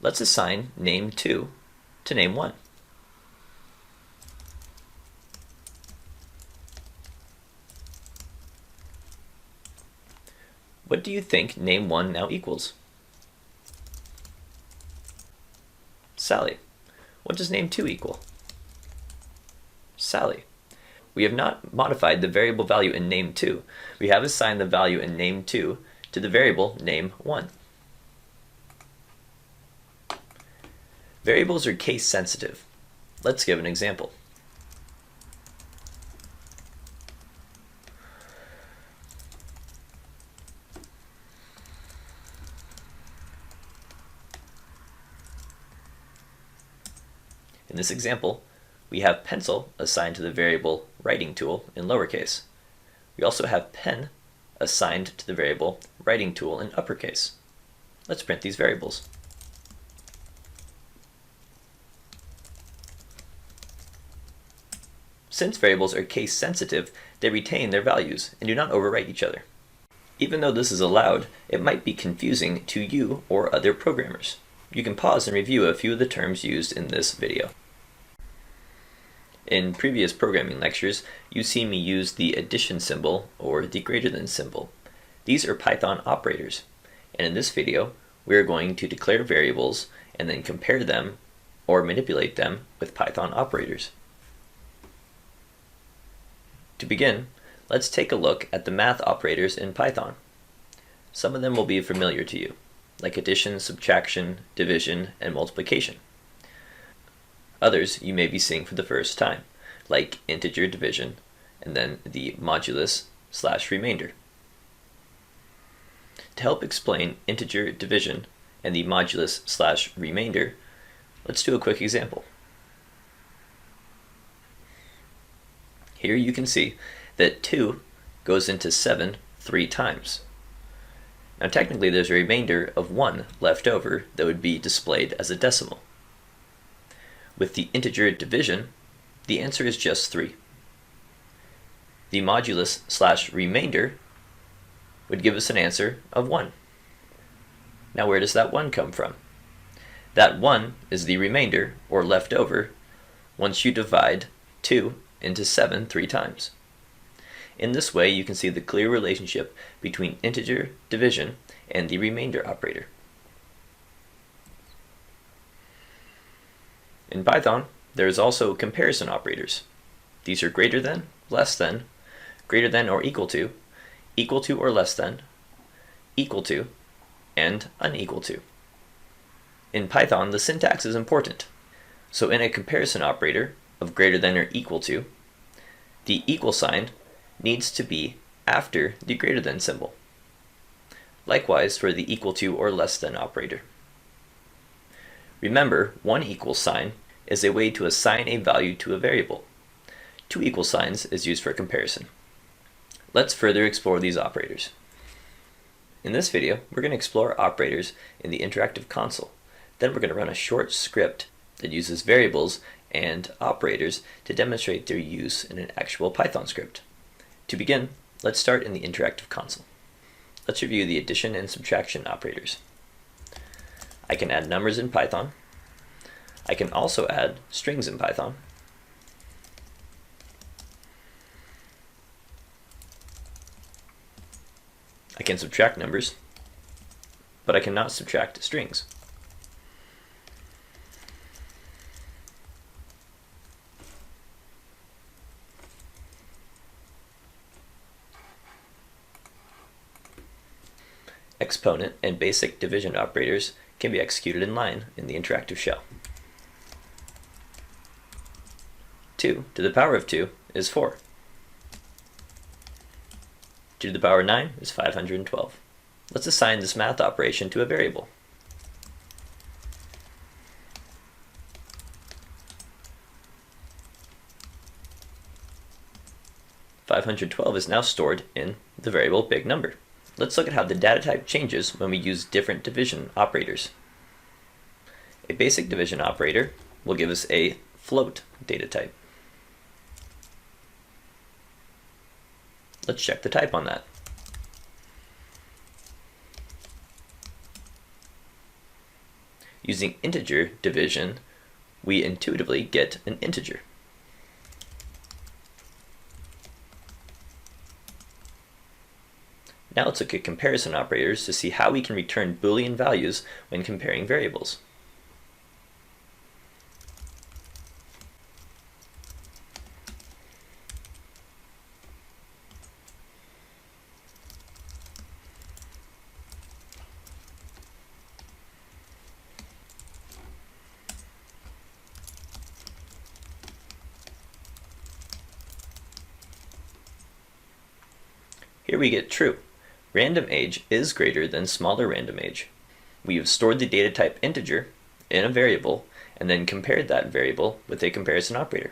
Let's assign name 2 to name 1. What do you think name 1 now equals? Sally. What does name 2 equal? Sally. We have not modified the variable value in name 2. We have assigned the value in name 2 to the variable name 1. Variables are case sensitive. Let's give an example. In this example, we have pencil assigned to the variable writing tool in lowercase. We also have pen assigned to the variable writing tool in uppercase. Let's print these variables. Since variables are case sensitive, they retain their values and do not overwrite each other. Even though this is allowed, it might be confusing to you or other programmers. You can pause and review a few of the terms used in this video. In previous programming lectures, you've seen me use the addition symbol or the greater than symbol. These are Python operators, and in this video, we are going to declare variables and then compare them or manipulate them with Python operators. To begin, let's take a look at the math operators in Python. Some of them will be familiar to you, like addition, subtraction, division, and multiplication. Others you may be seeing for the first time, like integer division, and then the modulus/remainder. To help explain integer division and the modulus/remainder, let's do a quick example. Here you can see that 2 goes into 7 3 times. Now technically there's a remainder of 1 left over that would be displayed as a decimal. With the integer division, the answer is just 3. The modulus/remainder would give us an answer of 1. Now where does that 1 come from? That 1 is the remainder, or leftover, once you divide 2 into 7 3 times. In this way, you can see the clear relationship between integer division and the remainder operator. In Python, there is also comparison operators. These are greater than or equal to or less than, equal to, and unequal to. In Python, the syntax is important. So in a comparison operator of greater than or equal to, the equal sign needs to be after the greater than symbol. Likewise for the equal to or less than operator. Remember, one equal sign is a way to assign a value to a variable. Two equal signs is used for comparison. Let's further explore these operators. In this video, we're going to explore operators in the interactive console. Then we're going to run a short script that uses variables and operators to demonstrate their use in an actual Python script. To begin, let's start in the interactive console. Let's review the addition and subtraction operators. I can add numbers in Python. I can also add strings in Python. I can subtract numbers, but I cannot subtract strings. Exponent and basic division operators can be executed in line in the interactive shell. 2 to the power of 2 is 4. 2 to the power of 9 is 512. Let's assign this math operation to a variable. $512 is now stored in the variable big number. Let's look at how the data type changes when we use different division operators. A basic division operator will give us a float data type. Let's check the type on that. Using integer division, we intuitively get an integer. Now let's look at comparison operators to see how we can return Boolean values when comparing variables. Here we get true. Random age is greater than smaller random age. We have stored the data type integer in a variable and then compared that variable with a comparison operator.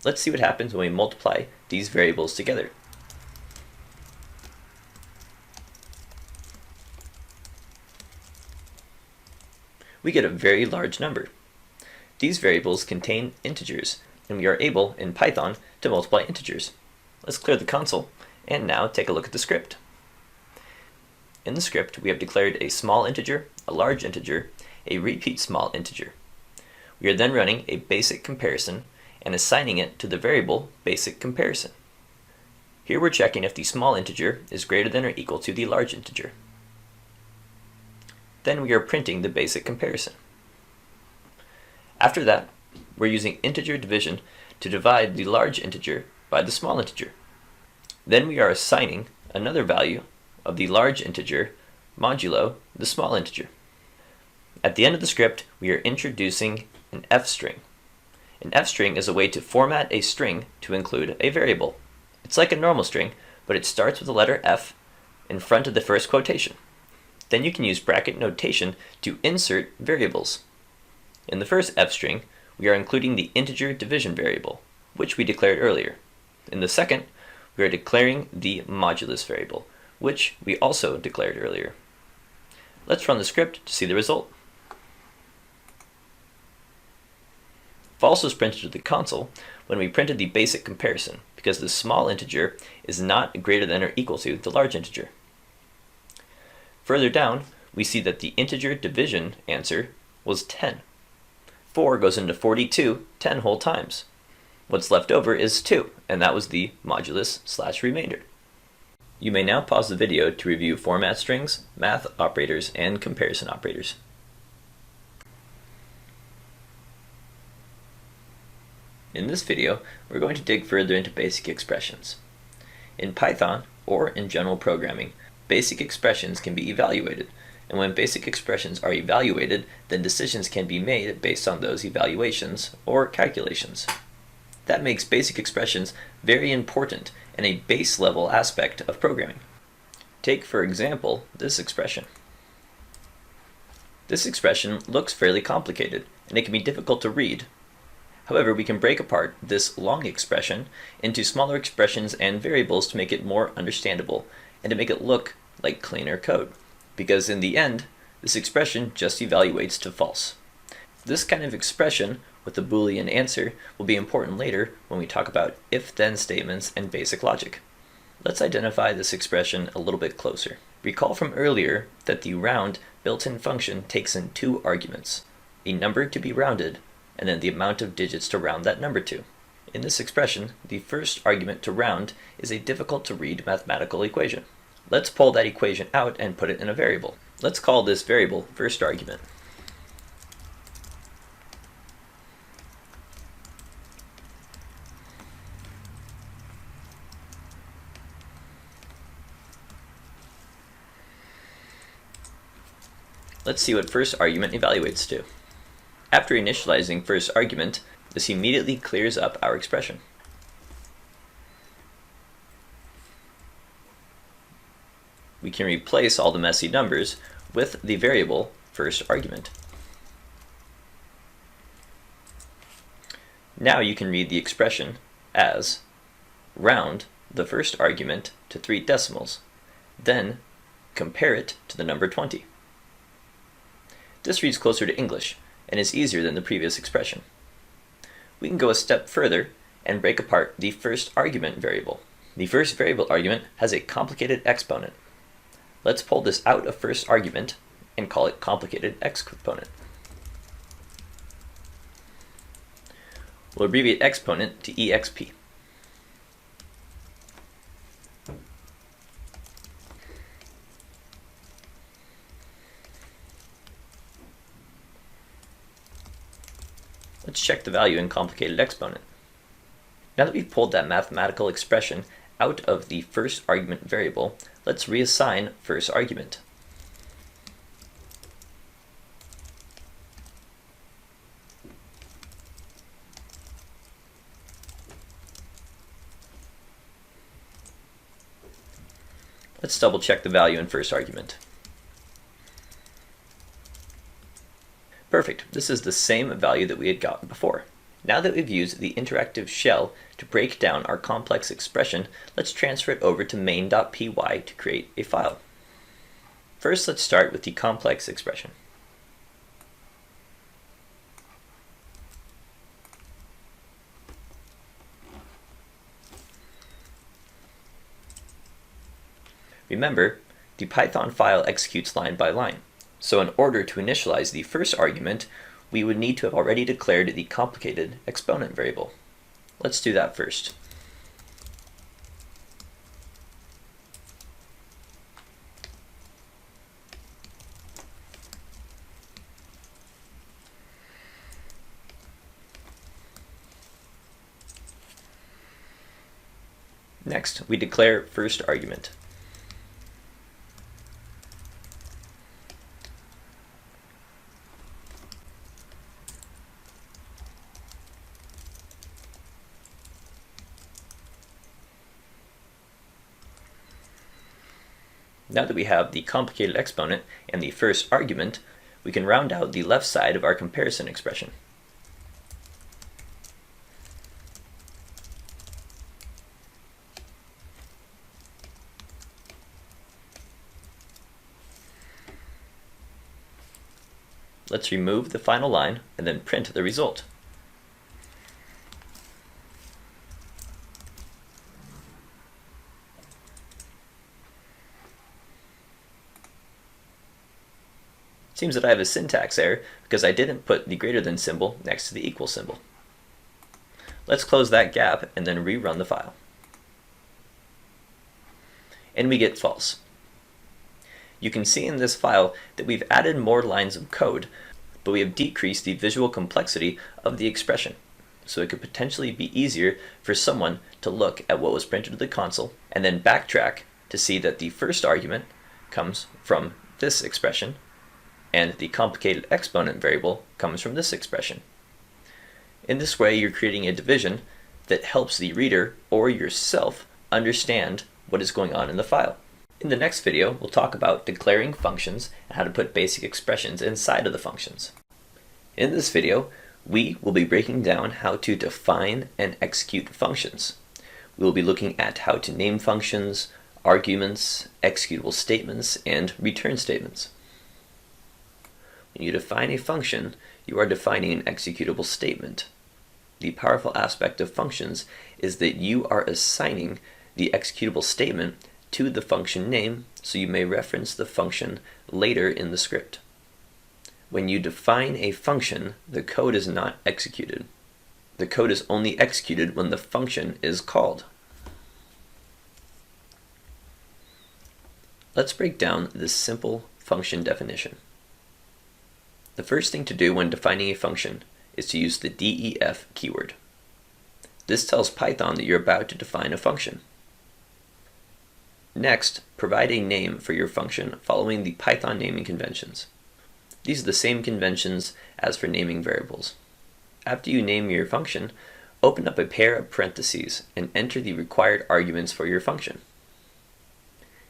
Let's see what happens when we multiply these variables together. We get a very large number. These variables contain integers, and we are able, in Python, to multiply integers. Let's clear the console, and now take a look at the script. In the script, we have declared a small integer, a large integer, a repeat small integer. We are then running a basic comparison and assigning it to the variable basic comparison. Here we're checking if the small integer is greater than or equal to the large integer. Then we are printing the basic comparison. After that, we're using integer division to divide the large integer by the small integer. Then we are assigning another value of the large integer modulo the small integer. At the end of the script, we are introducing an f string. An f string is a way to format a string to include a variable. It's like a normal string, but it starts with the letter f in front of the first quotation. Then you can use bracket notation to insert variables. In the first f string, we are including the integer division variable, which we declared earlier. In the second, we are declaring the modulus variable, which we also declared earlier. Let's run the script to see the result. False was printed to the console when we printed the basic comparison, because the small integer is not greater than or equal to the large integer. Further down, we see that the integer division answer was 10. 4 goes into 42 10 whole times. What's left over is 2, and that was the modulus/remainder. You may now pause the video to review format strings, math operators, and comparison operators. In this video, we're going to dig further into basic expressions. In Python, or in general programming, basic expressions can be evaluated, and when basic expressions are evaluated, then decisions can be made based on those evaluations, or calculations. That makes basic expressions very important and a base-level aspect of programming. Take, for example, this expression. This expression looks fairly complicated, and it can be difficult to read. However, we can break apart this long expression into smaller expressions and variables to make it more understandable and to make it look like cleaner code. Because in the end, this expression just evaluates to false. This kind of expression with the Boolean answer will be important later when we talk about if-then statements and basic logic. Let's identify this expression a little bit closer. Recall from earlier that the round built-in function takes in 2 arguments, a number to be rounded, and then the amount of digits to round that number to. In this expression, the first argument to round is a difficult-to-read mathematical equation. Let's pull that equation out and put it in a variable. Let's call this variable first argument. Let's see what first argument evaluates to. After initializing first argument, this immediately clears up our expression. We can replace all the messy numbers with the variable first argument. Now you can read the expression as round the first argument to 3 decimals, then compare it to the number 20. This reads closer to English and is easier than the previous expression. We can go a step further and break apart the first argument variable. The first variable argument has a complicated exponent. Let's pull this out of first argument and call it complicated exponent. We'll abbreviate exponent to exp. Let's check the value in complicated exponent. Now that we've pulled that mathematical expression out of the first argument variable, let's reassign first argument. Let's double check the value in first argument. Perfect, this is the same value that we had gotten before. Now that we've used the interactive shell to break down our complex expression, let's transfer it over to main.py to create a file. First, let's start with the complex expression. Remember, the Python file executes line by line. So in order to initialize the first argument, we would need to have already declared the complicated exponent variable. Let's do that first. Next, we declare first argument. Now that we have the complicated exponent and the first argument, we can round out the left side of our comparison expression. Let's remove the final line and then print the result. Seems that I have a syntax error because I didn't put the greater than symbol next to the equal symbol. Let's close that gap and then rerun the file. And we get false. You can see in this file that we've added more lines of code, but we have decreased the visual complexity of the expression. So it could potentially be easier for someone to look at what was printed to the console and then backtrack to see that the first argument comes from this expression and the complicated exponent variable comes from this expression. In this way, you're creating a division that helps the reader or yourself understand what is going on in the file. In the next video, we'll talk about declaring functions and how to put basic expressions inside of the functions. In this video, we will be breaking down how to define and execute functions. We will be looking at how to name functions, arguments, executable statements, and return statements. When you define a function, you are defining an executable statement. The powerful aspect of functions is that you are assigning the executable statement to the function name, so you may reference the function later in the script. When you define a function, the code is not executed. The code is only executed when the function is called. Let's break down this simple function definition. The first thing to do when defining a function is to use the def keyword. This tells Python that you're about to define a function. Next, provide a name for your function following the Python naming conventions. These are the same conventions as for naming variables. After you name your function, open up a pair of parentheses and enter the required arguments for your function.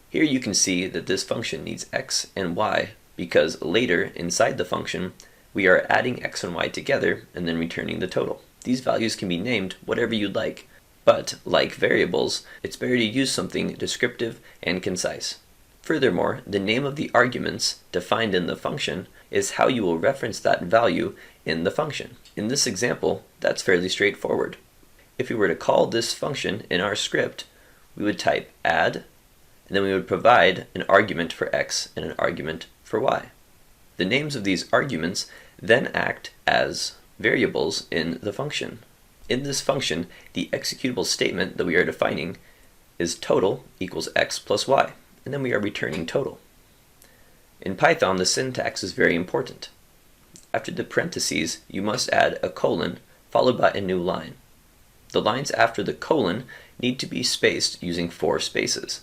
Here you can see that this function needs x and y because later inside the function we are adding x and y together and then returning the total. These values can be named whatever you'd like, but like variables, it's better to use something descriptive and concise. Furthermore, the name of the arguments defined in the function is how you will reference that value in the function. In this example, that's fairly straightforward. If we were to call this function in our script, we would type add, and then we would provide an argument for x and an argument for y. The names of these arguments then act as variables in the function. In this function, the executable statement that we are defining is total equals x plus y, and then we are returning total. In Python, the syntax is very important. After the parentheses, you must add a colon followed by a new line. The lines after the colon need to be spaced using 4 spaces.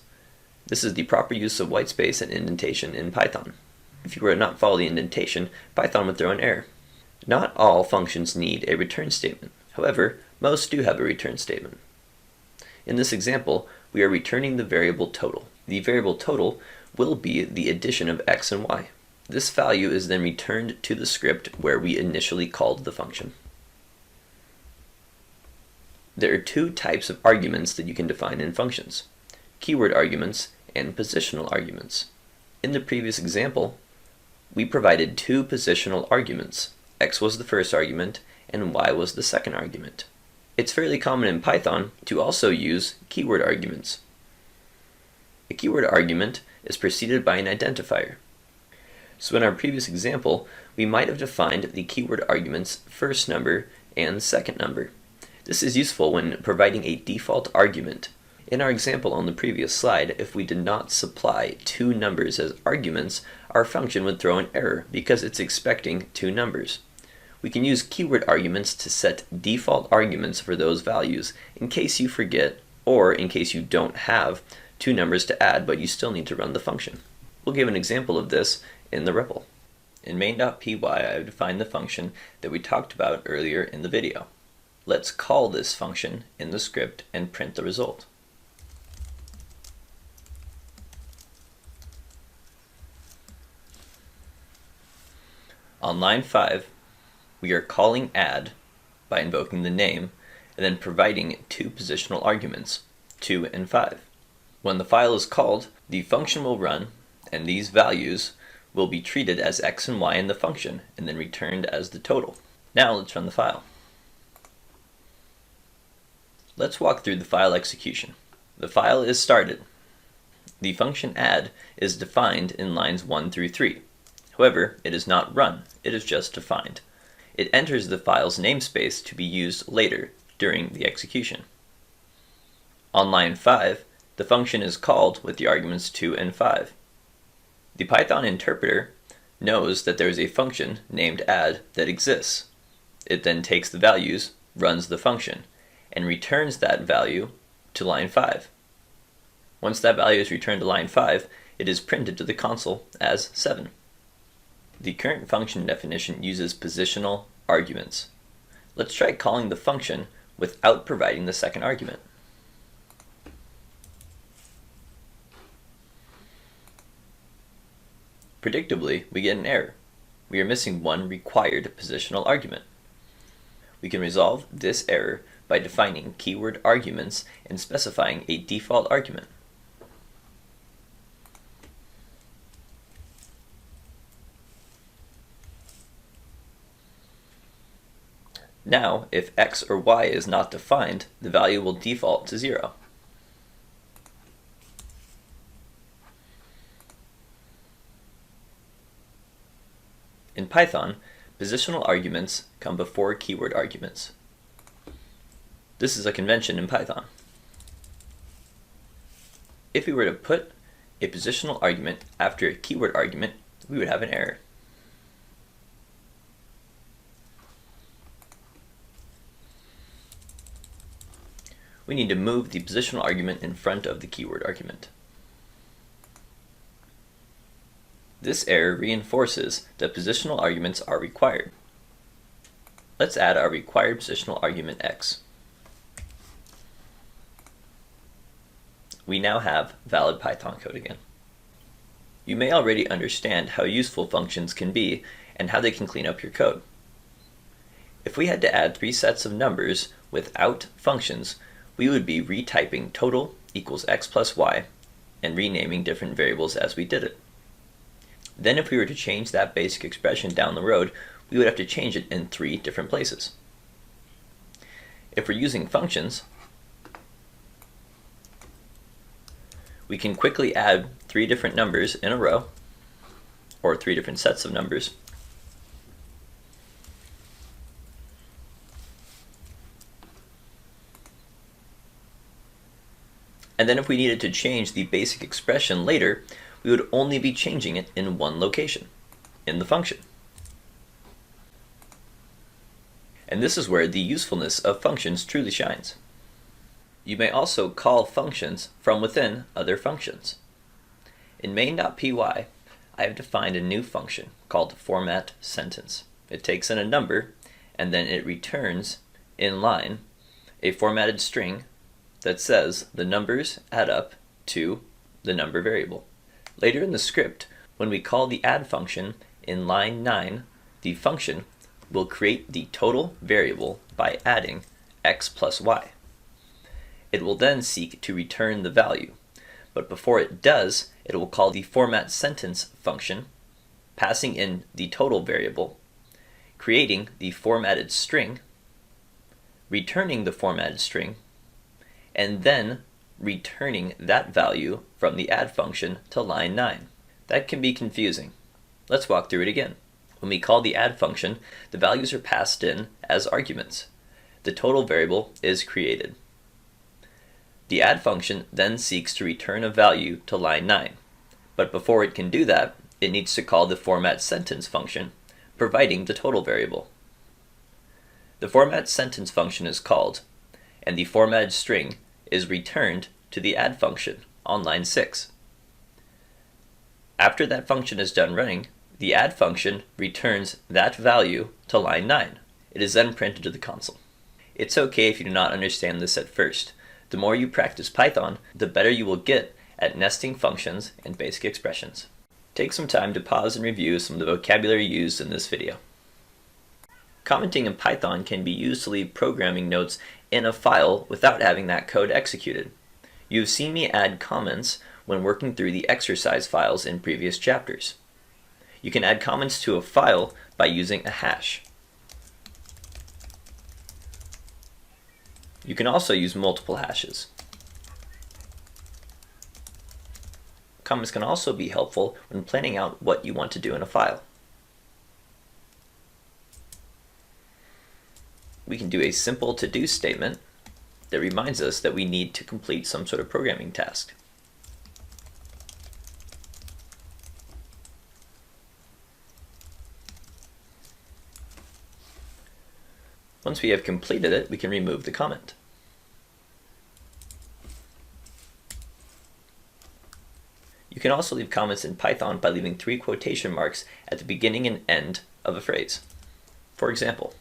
This is the proper use of white space and indentation in Python. If you were to not follow the indentation, Python would throw an error. Not all functions need a return statement. However, most do have a return statement. In this example, we are returning the variable total. The variable total will be the addition of x and y. This value is then returned to the script where we initially called the function. There are 2 types of arguments that you can define in functions: keyword arguments and positional arguments. In the previous example, we provided 2 positional arguments. X was the first argument and y was the second argument. It's fairly common in Python to also use keyword arguments. A keyword argument is preceded by an identifier. So in our previous example, we might have defined the keyword argument's first number and second number. This is useful when providing a default argument. In our example on the previous slide, if we did not supply 2 numbers as arguments, our function would throw an error because it's expecting 2 numbers. We can use keyword arguments to set default arguments for those values in case you forget or in case you don't have 2 numbers to add but you still need to run the function. We'll give an example of this in the REPL. In main.py, I have defined the function that we talked about earlier in the video. Let's call this function in the script and print the result. On line 5, we are calling add by invoking the name and then providing 2 positional arguments, 2 and 5. When the file is called, the function will run and these values will be treated as x and y in the function and then returned as the total. Now let's run the file. Let's walk through the file execution. The file is started. The function add is defined in lines 1 through 3. However, it is not run, it is just defined. It enters the file's namespace to be used later during the execution. On line 5, the function is called with the arguments 2 and 5. The Python interpreter knows that there is a function named add that exists. It then takes the values, runs the function, and returns that value to line 5. Once that value is returned to line 5, it is printed to the console as 7. The current function definition uses positional arguments. Let's try calling the function without providing the second argument. Predictably, we get an error. We are missing one required positional argument. We can resolve this error by defining keyword arguments and specifying a default argument. Now, if x or y is not defined, the value will default to 0. In Python, positional arguments come before keyword arguments. This is a convention in Python. If we were to put a positional argument after a keyword argument, we would have an error. We need to move the positional argument in front of the keyword argument. This error reinforces that positional arguments are required. Let's add our required positional argument x. We now have valid Python code again. You may already understand how useful functions can be and how they can clean up your code. If we had to add 3 sets of numbers without functions, we would be retyping total equals x plus y and renaming different variables as we did it. Then if we were to change that basic expression down the road, we would have to change it in 3 different places. If we're using functions, we can quickly add 3 different numbers in a row, or 3 different sets of numbers. And then if we needed to change the basic expression later, we would only be changing it in one location, in the function. And this is where the usefulness of functions truly shines. You may also call functions from within other functions. In main.py, I have defined a new function called format sentence. It takes in a number, and then it returns in line a formatted string that says the numbers add up to the number variable. Later in the script, when we call the add function in line 9, the function will create the total variable by adding x plus y. It will then seek to return the value, but before it does, it will call the format sentence function, passing in the total variable, creating the formatted string, returning the formatted string, and then returning that value from the add function to line 9. That can be confusing. Let's walk through it again. When we call the add function, the values are passed in as arguments. The total variable is created. The add function then seeks to return a value to line 9. But before it can do that, it needs to call the format sentence function, providing the total variable. The format sentence function is called, and the formatted string is returned to the add function on line 6. After that function is done running, the add function returns that value to line 9. It is then printed to the console. It's okay if you do not understand this at first. The more you practice Python, the better you will get at nesting functions and basic expressions. Take some time to pause and review some of the vocabulary used in this video. Commenting in Python can be used to leave programming notes in a file without having that code executed. You've seen me add comments when working through the exercise files in previous chapters. You can add comments to a file by using a hash. You can also use multiple hashes. Comments can also be helpful when planning out what you want to do in a file. we can do a simple to-do statement that reminds us that we need to complete some sort of programming task. Once we have completed it, we can remove the comment. You can also leave comments in Python by leaving 3 quotation marks at the beginning and end of a phrase. For example,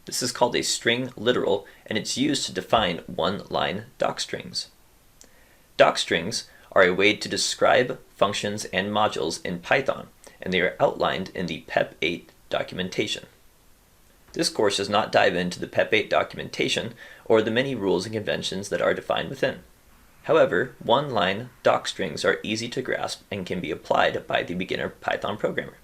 this is called a string literal, and it's used to define one-line docstrings. Docstrings are a way to describe functions and modules in Python, and they are outlined in the PEP 8 documentation. This course does not dive into the PEP 8 documentation or the many rules and conventions that are defined within. However, one-line docstrings are easy to grasp and can be applied by the beginner Python programmer.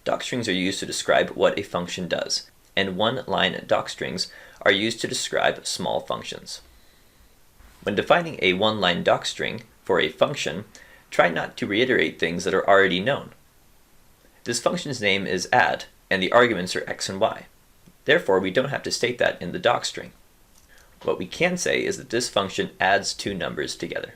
Docstrings are used to describe what a function does, and one-line docstrings are used to describe small functions. When defining a one-line docstring for a function, try not to reiterate things that are already known. This function's name is add, and the arguments are x and y. Therefore, we don't have to state that in the docstring. What we can say is that this function adds 2 numbers together.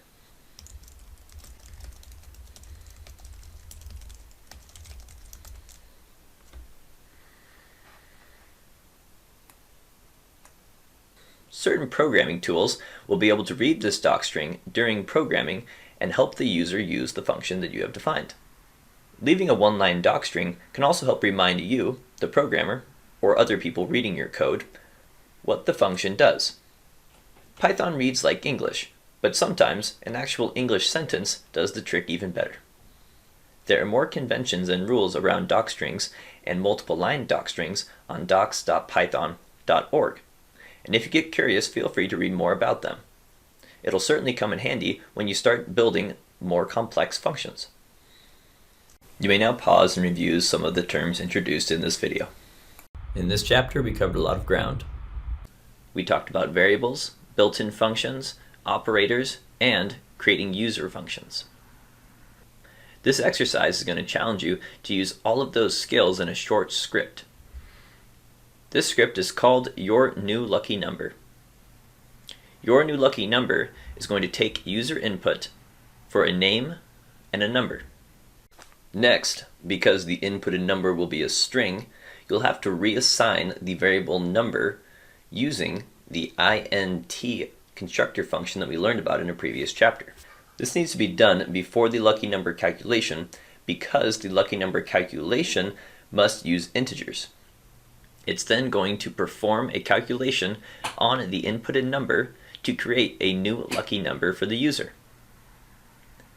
Certain programming tools will be able to read this docstring during programming and help the user use the function that you have defined. Leaving a one-line docstring can also help remind you, the programmer, or other people reading your code, what the function does. Python reads like English, but sometimes an actual English sentence does the trick even better. There are more conventions and rules around docstrings and multiple-line docstrings on docs.python.org. And if you get curious, feel free to read more about them. It'll certainly come in handy when you start building more complex functions. You may now pause and review some of the terms introduced in this video. In this chapter, we covered a lot of ground. We talked about variables, built-in functions, operators, and creating user functions. This exercise is going to challenge you to use all of those skills in a short script. This script is called Your New Lucky Number. Your New Lucky Number is going to take user input for a name and a number. Next, because the inputted number will be a string, you'll have to reassign the variable number using the int constructor function that we learned about in a previous chapter. This needs to be done before the lucky number calculation because the lucky number calculation must use integers. It's then going to perform a calculation on the inputted number to create a new lucky number for the user.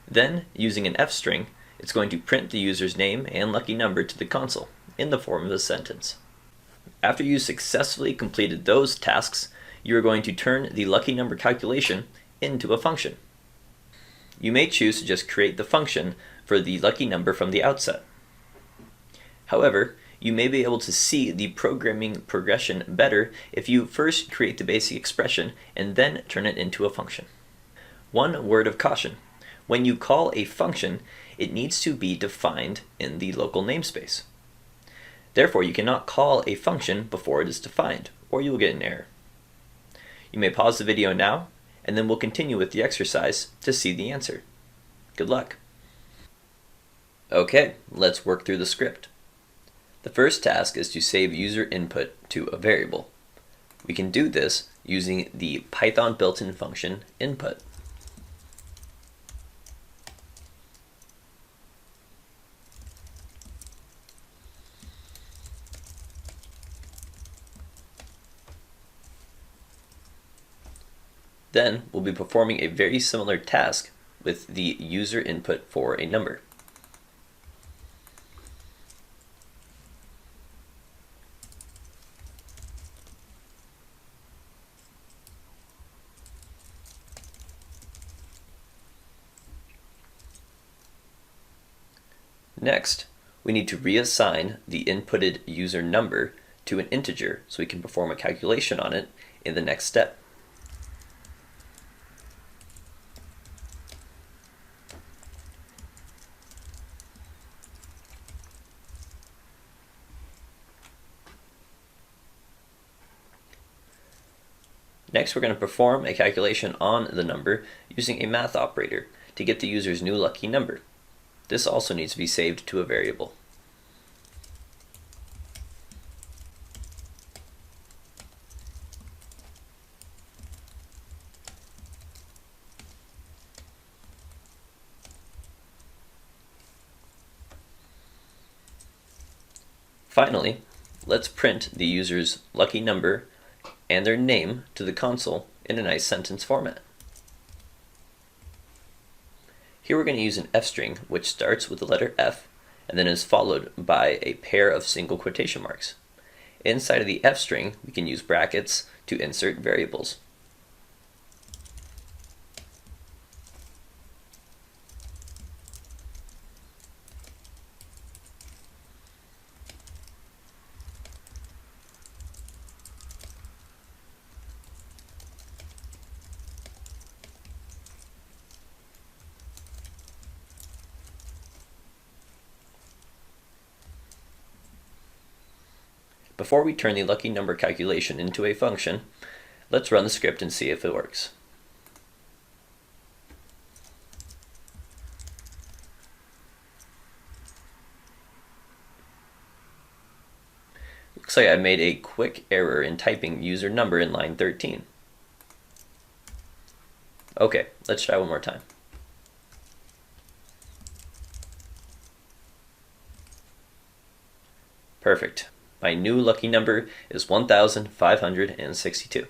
Then, using an f string, it's going to print the user's name and lucky number to the console in the form of a sentence. After you successfully completed those tasks, you are going to turn the lucky number calculation into a function. You may choose to just create the function for the lucky number from the outset. However, you may be able to see the programming progression better if you first create the basic expression and then turn it into a function. One word of caution: when you call a function, it needs to be defined in the local namespace. Therefore, you cannot call a function before it is defined, or you will get an error. You may pause the video now, and then we'll continue with the exercise to see the answer. Good luck. Okay, let's work through the script. The first task is to save user input to a variable. We can do this using the Python built-in function input. Then we'll be performing a very similar task with the user input for a number. Next, we need to reassign the inputted user number to an integer so we can perform a calculation on it in the next step. Next, we're going to perform a calculation on the number using a math operator to get the user's new lucky number. This also needs to be saved to a variable. Finally, let's print the user's lucky number and their name to the console in a nice sentence format. Here we're going to use an F string which starts with the letter F and then is followed by a pair of single quotation marks. Inside of the F string, we can use brackets to insert variables. Before we turn the lucky number calculation into a function, let's run the script and see if it works. Looks like I made a quick error in typing user number in line 13. Okay, let's try one more time. Perfect. My new lucky number is 1,562.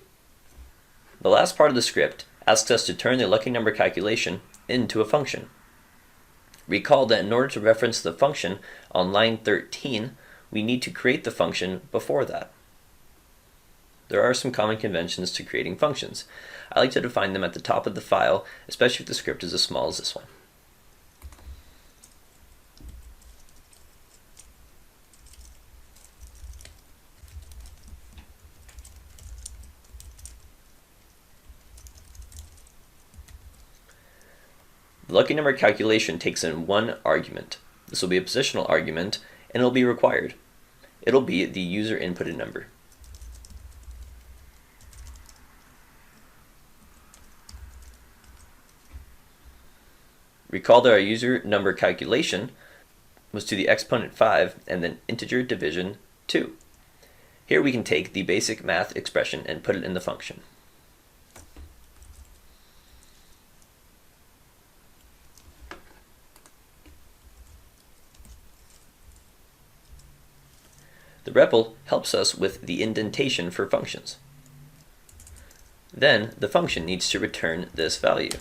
The last part of the script asks us to turn the lucky number calculation into a function. Recall that in order to reference the function on line 13, we need to create the function before that. There are some common conventions to creating functions. I like to define them at the top of the file, especially if the script is as small as this one. The lucky number calculation takes in one argument. This will be a positional argument, and it'll be required. It'll be the user inputted number. Recall that our user number calculation was to the exponent 5 and then integer division 2. Here we can take the basic math expression and put it in the function. The REPL helps us with the indentation for functions. Then the function needs to return this value.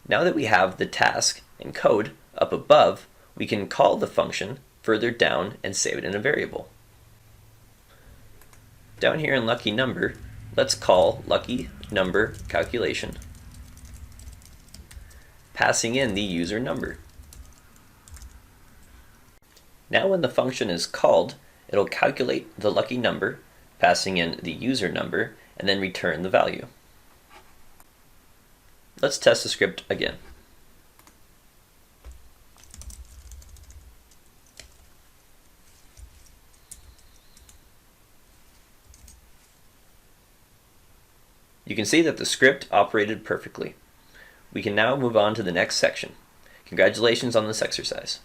Now that we have the task and code up above, we can call the function further down and save it in a variable. Down here in lucky number, let's call lucky number calculation, passing in the user number. Now when the function is called, it'll calculate the lucky number, passing in the user number, and then return the value. Let's test the script again. You can see that the script operated perfectly. We can now move on to the next section. Congratulations on this exercise.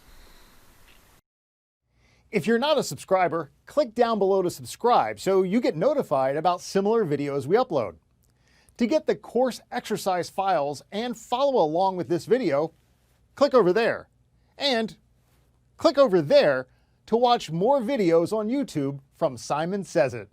If you're not a subscriber, click down below to subscribe so you get notified about similar videos we upload. To get the course exercise files and follow along with this video, click over there. And click over there to watch more videos on YouTube from Simon Says It.